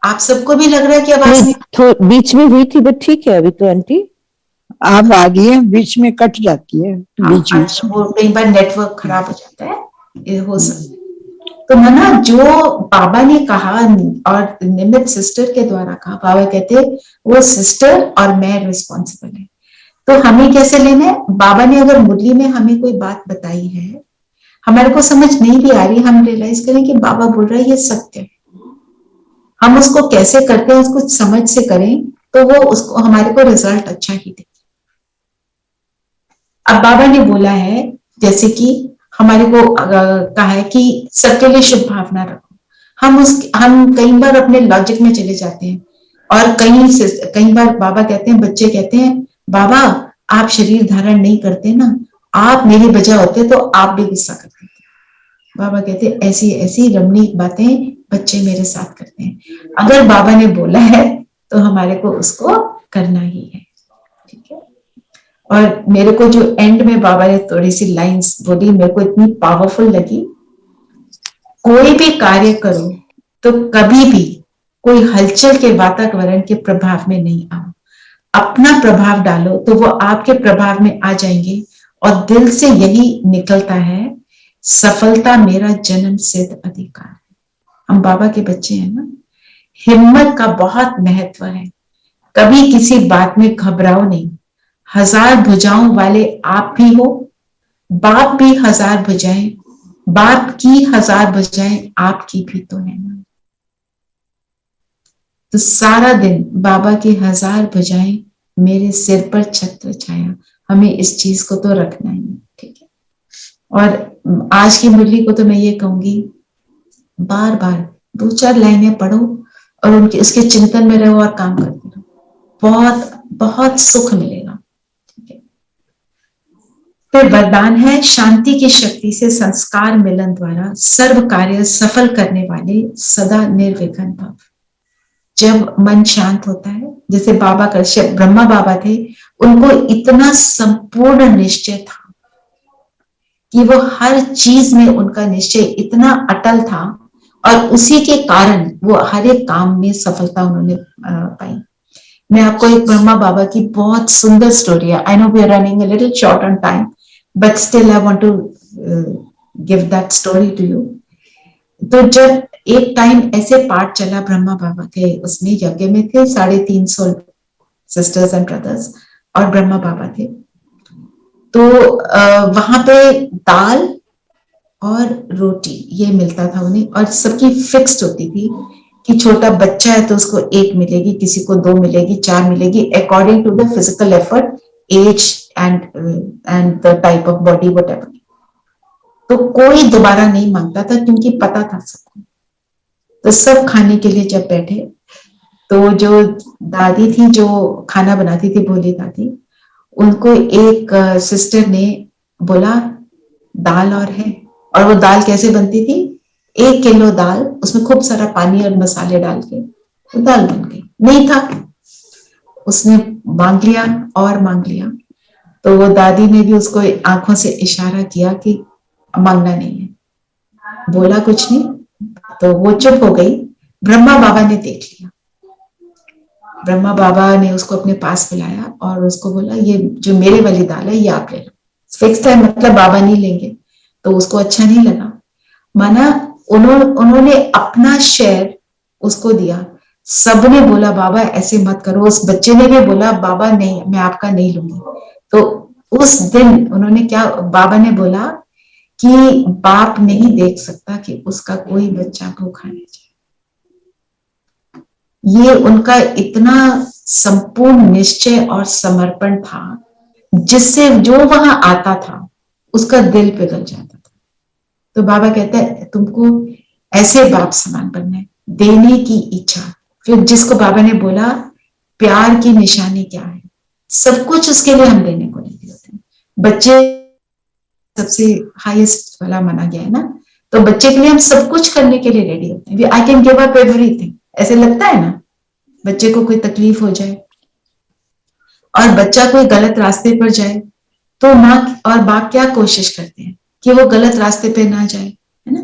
आप सबको भी लग रहा है कि आवाज नहीं? बीच में हुई थी बट ठीक है अभी तो आंटी। आप आ रही है, बीच में कट जाती है, बीच बीच अच्छा, में। वो कई बार नेटवर्क खराब हो जाता है, ये हो सकता है। तो माना जो बाबा ने कहा और निमित सिस्टर के द्वारा कहा, बाबा कहते वो सिस्टर और मैं रिस्पॉन्सिबल है। तो हमें कैसे लेना है? बाबा ने अगर मुरली में हमें कोई बात बताई है, हमारे को समझ नहीं भी आ रही, हम रियलाइज करें कि बाबा बोल रहा है ये सत्य है, हम उसको कैसे करते हैं, उसको समझ से करें तो वो उसको हमारे को रिजल्ट अच्छा ही दे। अब बाबा ने बोला है, जैसे कि हमारे को कहा है कि सबके लिए शुभ भावना रखो। हम कई बार अपने लॉजिक में चले जाते हैं, और कई बार बाबा कहते हैं, बच्चे कहते हैं, बाबा आप शरीर धारण नहीं करते ना, आप मेरी वजह होते तो आप भी गुस्सा करते थे। बाबा कहते हैं ऐसी ऐसी रमणीक बातें बच्चे मेरे साथ करते हैं। अगर बाबा ने बोला है तो हमारे को उसको करना ही है, ठीक है। और मेरे को जो एंड में बाबा ने थोड़ी सी लाइंस बोली, मेरे को इतनी पावरफुल लगी। कोई भी कार्य करो तो कभी भी कोई हलचल के वातावरण के प्रभाव में नहीं आओ, अपना प्रभाव डालो तो वो आपके प्रभाव में आ जाएंगे। और दिल से यही निकलता है, सफलता मेरा जन्म सिद्ध अधिकार है। हम बाबा के बच्चे हैं ना, हिम्मत का बहुत महत्व है। कभी किसी बात में घबराओ नहीं। हजार भुजाओं वाले आप भी हो, बाप भी हजार भुजाएं, बाप की हजार भुजाएं आपकी भी तो है ना। तो सारा दिन बाबा की हजार भुजाएं मेरे सिर पर छत्र छाया, हमें इस चीज को तो रखना ही है, ठीक है। और आज की मुरली को तो मैं ये कहूंगी, बार बार 2-4 लाइनें पढ़ो और उनके उसके चिंतन में रहो और काम करते रहो, बहुत बहुत सुख मिलेगा, ठीक है। फिर वरदान है, शांति की शक्ति से संस्कार मिलन द्वारा सर्व कार्य सफल करने वाले सदा निर्विघ्न भव। जब मन शांत होता है, जैसे बाबा का ब्रह्मा बाबा थे, उनको इतना संपूर्ण निश्चय था कि वो हर चीज में उनका निश्चय इतना अटल था, और उसी के कारण वो हर एक काम में सफलता उन्होंने पाई। मैं आपको एक ब्रह्मा बाबा की बहुत सुंदर स्टोरी है, I know we are running a little short on time, but still I want to give that story to you. तो जब एक टाइम ऐसे पाठ चला ब्रह्मा बाबा के, उसमें यज्ञ में थे 350 सिस्टर्स एंड ब्रदर्स और ब्रह्मा बाबा थे। तो वहां पे दाल और रोटी ये मिलता था उन्हें, और सबकी फिक्स्ड होती थी कि छोटा बच्चा है तो उसको 1 मिलेगी, किसी को 2 मिलेगी, 4 मिलेगी, according to the physical effort, as and the type of body whatever. तो कोई दोबारा नहीं मांगता था क्योंकि पता था सबको। तो सब खाने के लिए जब बैठे, तो जो दादी थी जो खाना बनाती थी, भोली दादी, उनको एक सिस्टर ने बोला दाल और है। और वो दाल कैसे बनती थी? 1 किलो दाल, उसमें खूब सारा पानी और मसाले डाल के तो दाल बन गई। नहीं था, उसने मांग लिया और मांग लिया। तो वो दादी ने भी उसको आंखों से इशारा किया कि मांगना नहीं है, बोला कुछ नहीं, तो वो चुप हो गई। ब्रह्मा बाबा ने देख लिया, ब्रह्मा बाबा ने उसको अपने पास बुलाया और उसको बोला ये जो मेरे वाली दाल है ये आप ले लो, फिक्स है, मतलब बाबा नहीं लेंगे। तो उसको अच्छा नहीं लगा, माना उन्होंने अपना शेयर उसको दिया। सबने बोला बाबा ऐसे मत करो, उस बच्चे ने भी बोला बाबा नहीं मैं आपका नहीं लूंगी। तो उस दिन उन्होंने क्या, बाबा ने बोला कि बाप नहीं देख सकता कि उसका कोई बच्चा भूखा नहीं जाए। ये उनका इतना संपूर्ण निश्चय और समर्पण था जिससे जो वहां आता था उसका दिल पिघल जाता था। तो बाबा कहते हैं तुमको ऐसे बाप समान बनना है, देने की इच्छा। फिर जिसको बाबा ने बोला प्यार की निशानी क्या है, सब कुछ उसके लिए हम देने को रेडी होते हैं। बच्चे सबसे हाईएस्ट वाला माना गया है ना, तो बच्चे के लिए हम सब कुछ करने के लिए रेडी होते हैं। I can give up everything, ऐसे लगता है ना, बच्चे को कोई तकलीफ हो जाए और बच्चा कोई गलत रास्ते पर जाए तो माँ और बाप क्या कोशिश करते हैं कि वो गलत रास्ते पे ना जाए, है ना।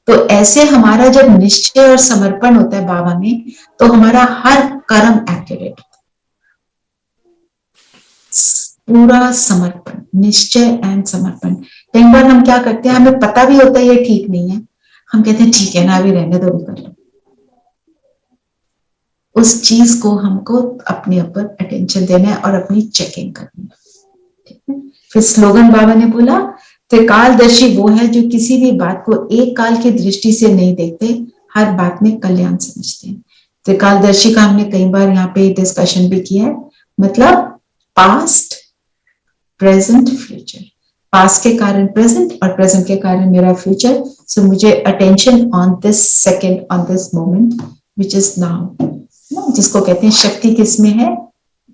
तो ऐसे हमारा जब निश्चय और समर्पण होता है बाबा में, तो हमारा हर कर्म एक्यूरेट, पूरा समर्पण, निश्चय एंड समर्पण। कई बार हम क्या करते हैं, हमें पता भी होता है ये ठीक नहीं है, हम कहते हैं ठीक है ना अभी रहने दो, भी कर लो। उस चीज को हमको अपने ऊपर अटेंशन देना है और अपनी चेकिंग करनी है, ठीक है। फिर स्लोगन बाबा ने बोला त्रिकालदर्शी वो है जो किसी भी बात को एक काल की दृष्टि से नहीं देखते, हर बात में कल्याण समझते हैं। त्रिकालदर्शी का हमने कई बार यहाँ पे डिस्कशन भी किया है, मतलब पास्ट प्रेजेंट फ्यूचर, पास्ट के कारण प्रेजेंट और प्रेजेंट के कारण मेरा फ्यूचर। सो मुझे attention on this second, on this moment which is now, जिसको कहते हैं शक्ति किसमें है,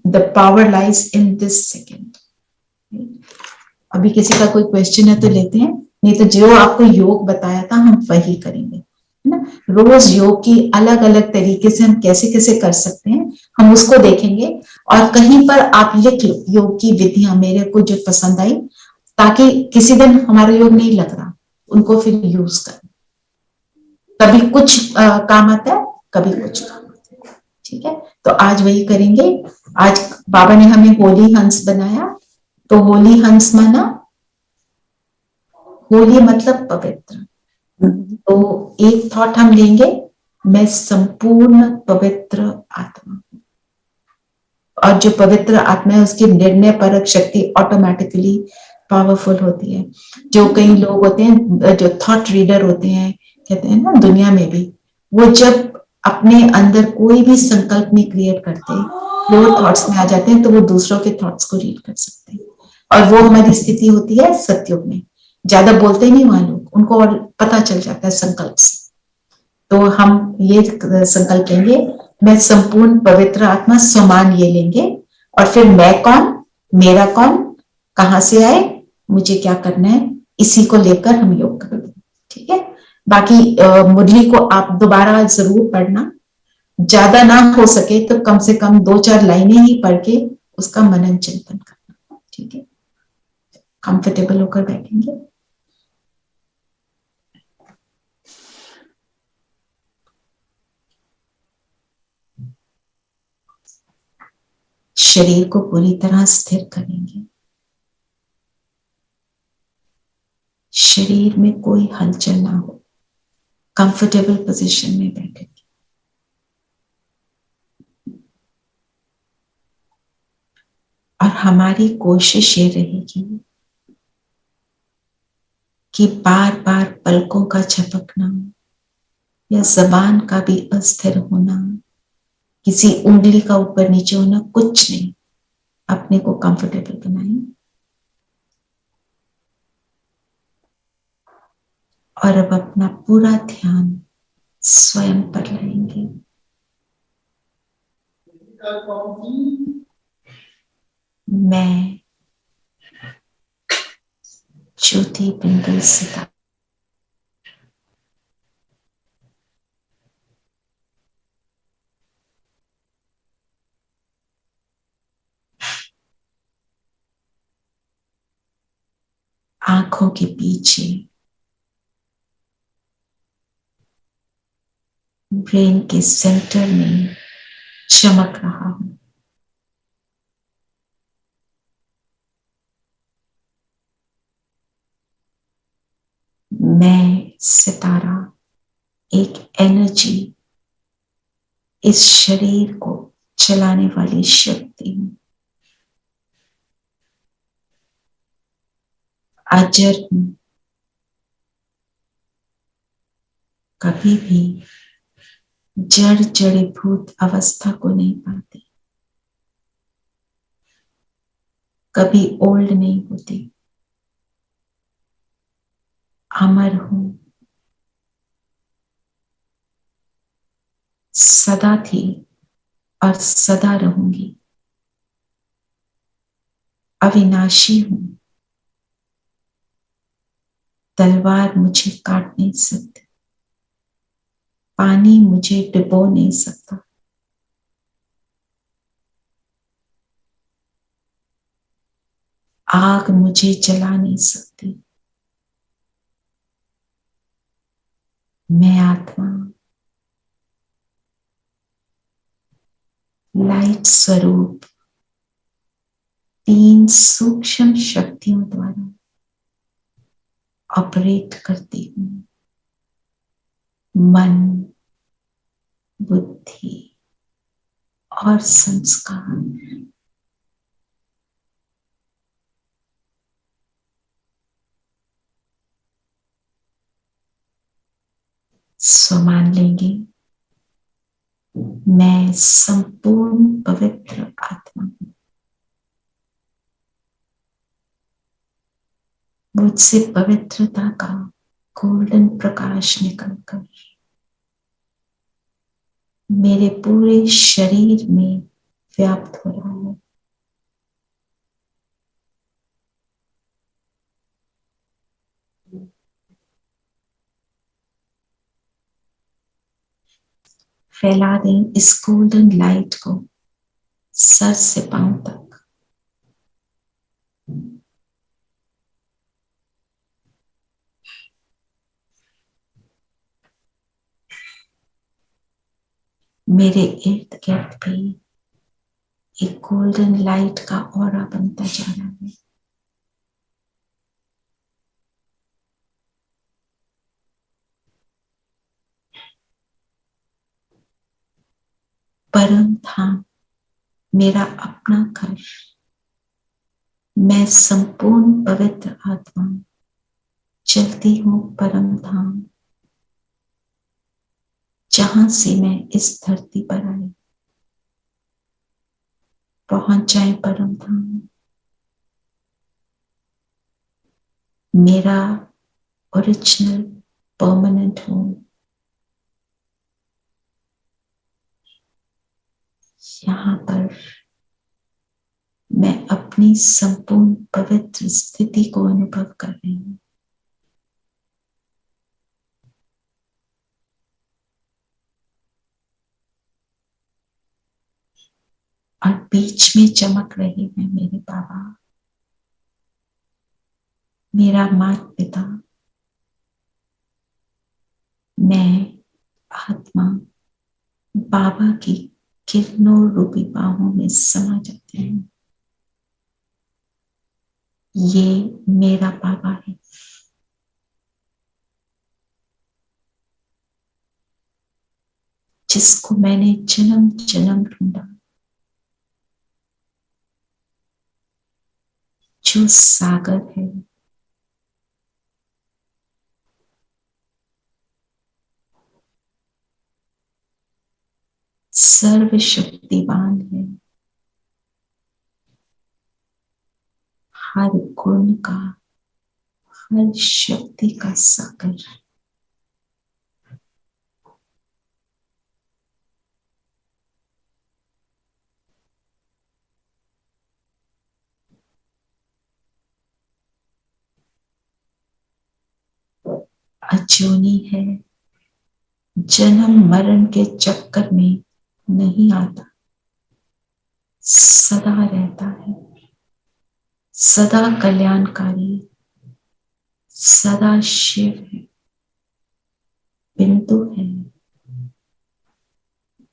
the power lies in this second. अभी किसी का कोई क्वेश्चन है तो लेते हैं, नहीं तो जो आपको योग बताया था हम वही करेंगे, है ना। रोज योग की अलग अलग तरीके से हम कैसे कैसे कर सकते हैं हम उसको देखेंगे। और कहीं पर आप लिख लो योग की विधियां मेरे को जो पसंद आई, ताकि किसी दिन हमारा योग नहीं लग रहा उनको फिर यूज करें। कभी कुछ काम आता है, कभी कुछ काम आता है, ठीक है। तो आज वही करेंगे। आज बाबा ने हमें होली हंस बनाया, तो होली हंस माना, होली मतलब पवित्र। तो एक थॉट हम लेंगे, मैं संपूर्ण पवित्र आत्मा हूं। और जो पवित्र आत्मा है उसकी निर्णय परक शक्ति ऑटोमेटिकली पावरफुल होती है। जो कई लोग होते हैं जो थॉट रीडर होते हैं, कहते हैं ना दुनिया में भी, वो जब अपने अंदर कोई भी संकल्प नहीं क्रिएट करते, वो थॉट्स में आ जाते हैं, तो वो दूसरों के थॉट्स को रीड कर सकते हैं। और वो हमारी स्थिति होती है सतयुग में, ज्यादा बोलते नहीं वहां लोग, उनको और पता चल जाता है संकल्प से। तो हम ये संकल्प लेंगे, मैं संपूर्ण पवित्र आत्मा, समान ये लेंगे। और फिर मैं कौन, मेरा कौन, कहां से आए, मुझे क्या करना है, इसी को लेकर हम योग करेंगे, ठीक है। बाकी मुरली को आप दोबारा जरूर पढ़ना, ज्यादा ना हो सके तो कम से कम 2-4 लाइनें ही पढ़ के उसका मनन चिंतन करना, ठीक है। कंफर्टेबल होकर बैठेंगे। शरीर को पूरी तरह स्थिर करेंगे, शरीर में कोई हलचल ना हो, कंफर्टेबल पोजीशन में बैठेंगे। और हमारी कोशिश ये रहेगी कि बार बार पलकों का झपकना या जबान का भी अस्थिर होना, किसी उंगली का ऊपर नीचे होना, कुछ नहीं, अपने को कंफर्टेबल बनाएं। और अब अपना पूरा ध्यान स्वयं पर लाएंगे। मैं ज्योति बिंदु सितारा, आंखों के पीछे ब्रेन के सेंटर में चमक रहा हूं। मैं सितारा, एक एनर्जी, इस शरीर को चलाने वाली शक्ति हूं। अजर हूं, कभी भी जड़ जड़ीभूत अवस्था को नहीं पाती, कभी ओल्ड नहीं होती। अमर हूं, सदा थी और सदा रहूंगी। अविनाशी हूं, तलवार मुझे काट नहीं सकती, पानी मुझे डुबो नहीं सकता। आग मुझे जला नहीं सकती। मैं आत्मा, लाइट स्वरूप, तीन सूक्ष्म शक्तियों द्वारा ऑपरेट करती हूं। मन, बुद्धि और संस्कार। सो मान लेंगे, मैं संपूर्ण पवित्र आत्मा हूं। मुझसे पवित्रता का गोल्डन प्रकाश निकलकर मेरे पूरे शरीर में व्याप्त हो रहा है। फैला दें इस गोल्डन लाइट को सर से पांव तक। मेरे इर्द गिर्द भी एक गोल्डन लाइट का ऑरा बनता जा रहा है। परम धाम, मेरा अपना घर। मैं संपूर्ण पवित्र आत्मा चलती हूँ परम धाम, जहां से मैं इस धरती पर आई। पहुंच जाए परम धाम। मेरा ओरिजिनल परमानेंट होम यहाँ पर मैं अपनी संपूर्ण पवित्र स्थिति को अनुभव कर रही हूँ। और बीच में चमक रही है मेरे बाबा, मेरा माता पिता। मैं आत्मा बाबा की किरणों रूपी बाहों में समा जाती हूँ। ये मेरा बाबा है। जिसको मैंने जन्म जन्म ढूंढा, जो सागर है, सर्वशक्तिवान है, हर गुण का, हर शक्ति का सागर। अजूनी है, जन्म मरण के चक्कर में नहीं आता, सदा रहता है, सदा कल्याणकारी, सदा शिव है, बिंदु है,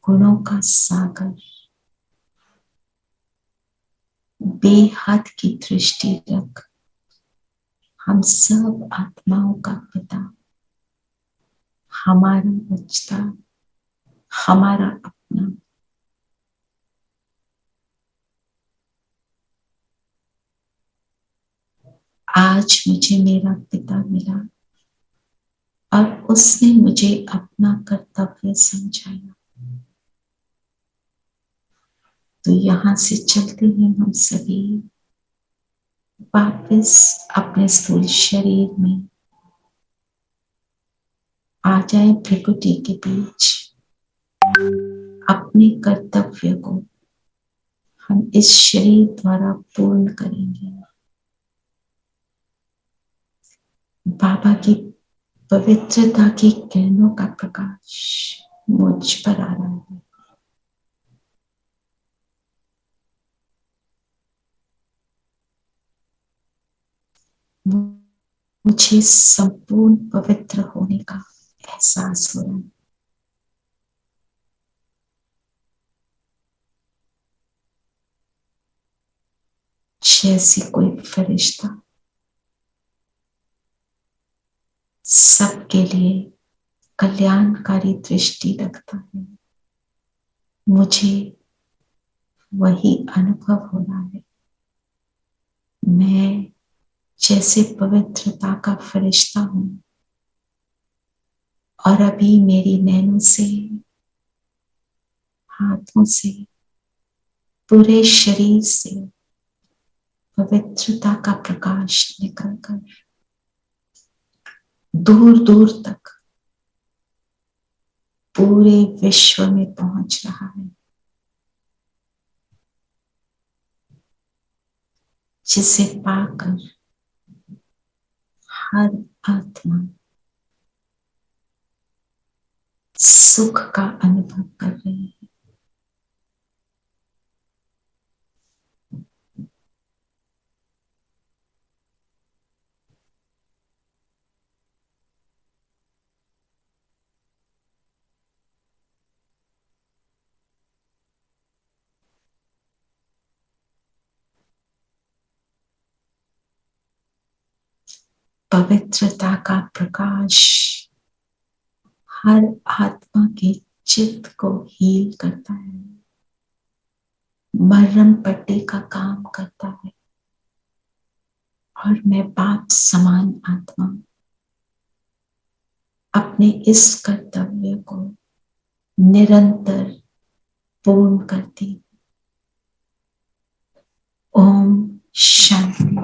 गुणों का सागर, बेहद की दृष्टि रख हम सब आत्माओं का पिता, हमारा बचता, हमारा अपना, आज मुझे मेरा पिता मिला और उसने मुझे अपना कर्तव्य समझाया। तो यहां से चलते हैं हम सभी वापस अपने स्थूल शरीर में आ जाए, भृकुटी के बीच। अपने कर्तव्य को हम इस शरीर द्वारा पूर्ण करेंगे। बाबा की पवित्रता की किरणों का प्रकाश मुझ पर आ रहा है। मुझे संपूर्ण पवित्र होने का एहसास हो रहा है। जैसे कोई फरिश्ता सबके लिए कल्याणकारी दृष्टि रखता है, मुझे वही अनुभव हो रहा है। मैं जैसे पवित्रता का फरिश्ता हूं और अभी मेरी नैनों से, हाथों से, पूरे शरीर से पवित्रता का प्रकाश निकलकर दूर दूर तक पूरे विश्व में पहुंच रहा है, जिसे पाकर हर आत्मा सुख का अनुभव कर रही है। पवित्रता का प्रकाश हर आत्मा के चित्त को हील करता है, मरहम पट्टी का काम करता है। और मैं बाप समान आत्मा अपने इस कर्तव्य को निरंतर पूर्ण करती। ओम शांति।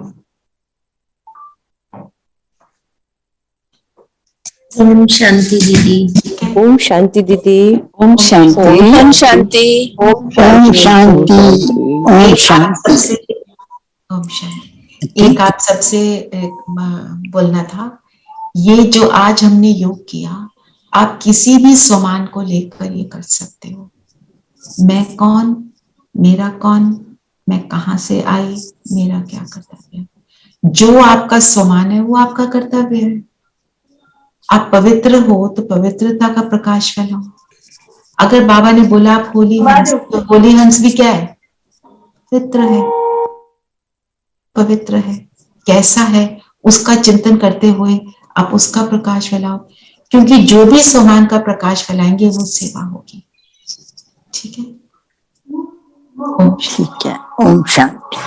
ओम शांति दीदी। ओम शांति दीदी। ओम शांति। ओम शांति। ओम शांति। ओम शांति। ओम शांति। एक आप सबसे बोलना था, ये जो आज हमने योग किया, आप किसी भी स्वमान को लेकर ये कर सकते हो। मैं कौन, मेरा कौन, मैं कहां से आई, मेरा क्या कर्तव्य। जो आपका स्वमान है वो आपका कर्तव्य है। आप पवित्र हो तो पवित्रता का प्रकाश फैलाओ। अगर बाबा ने बोला आप होली हंस, तो होली हंस भी क्या है? पवित्र है, पवित्र है। कैसा है उसका चिंतन करते हुए आप उसका प्रकाश फैलाओ, क्योंकि जो भी स्वमान का प्रकाश फैलाएंगे वो सेवा होगी। ठीक है? ठीक है। ओम शांति।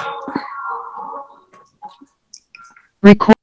Record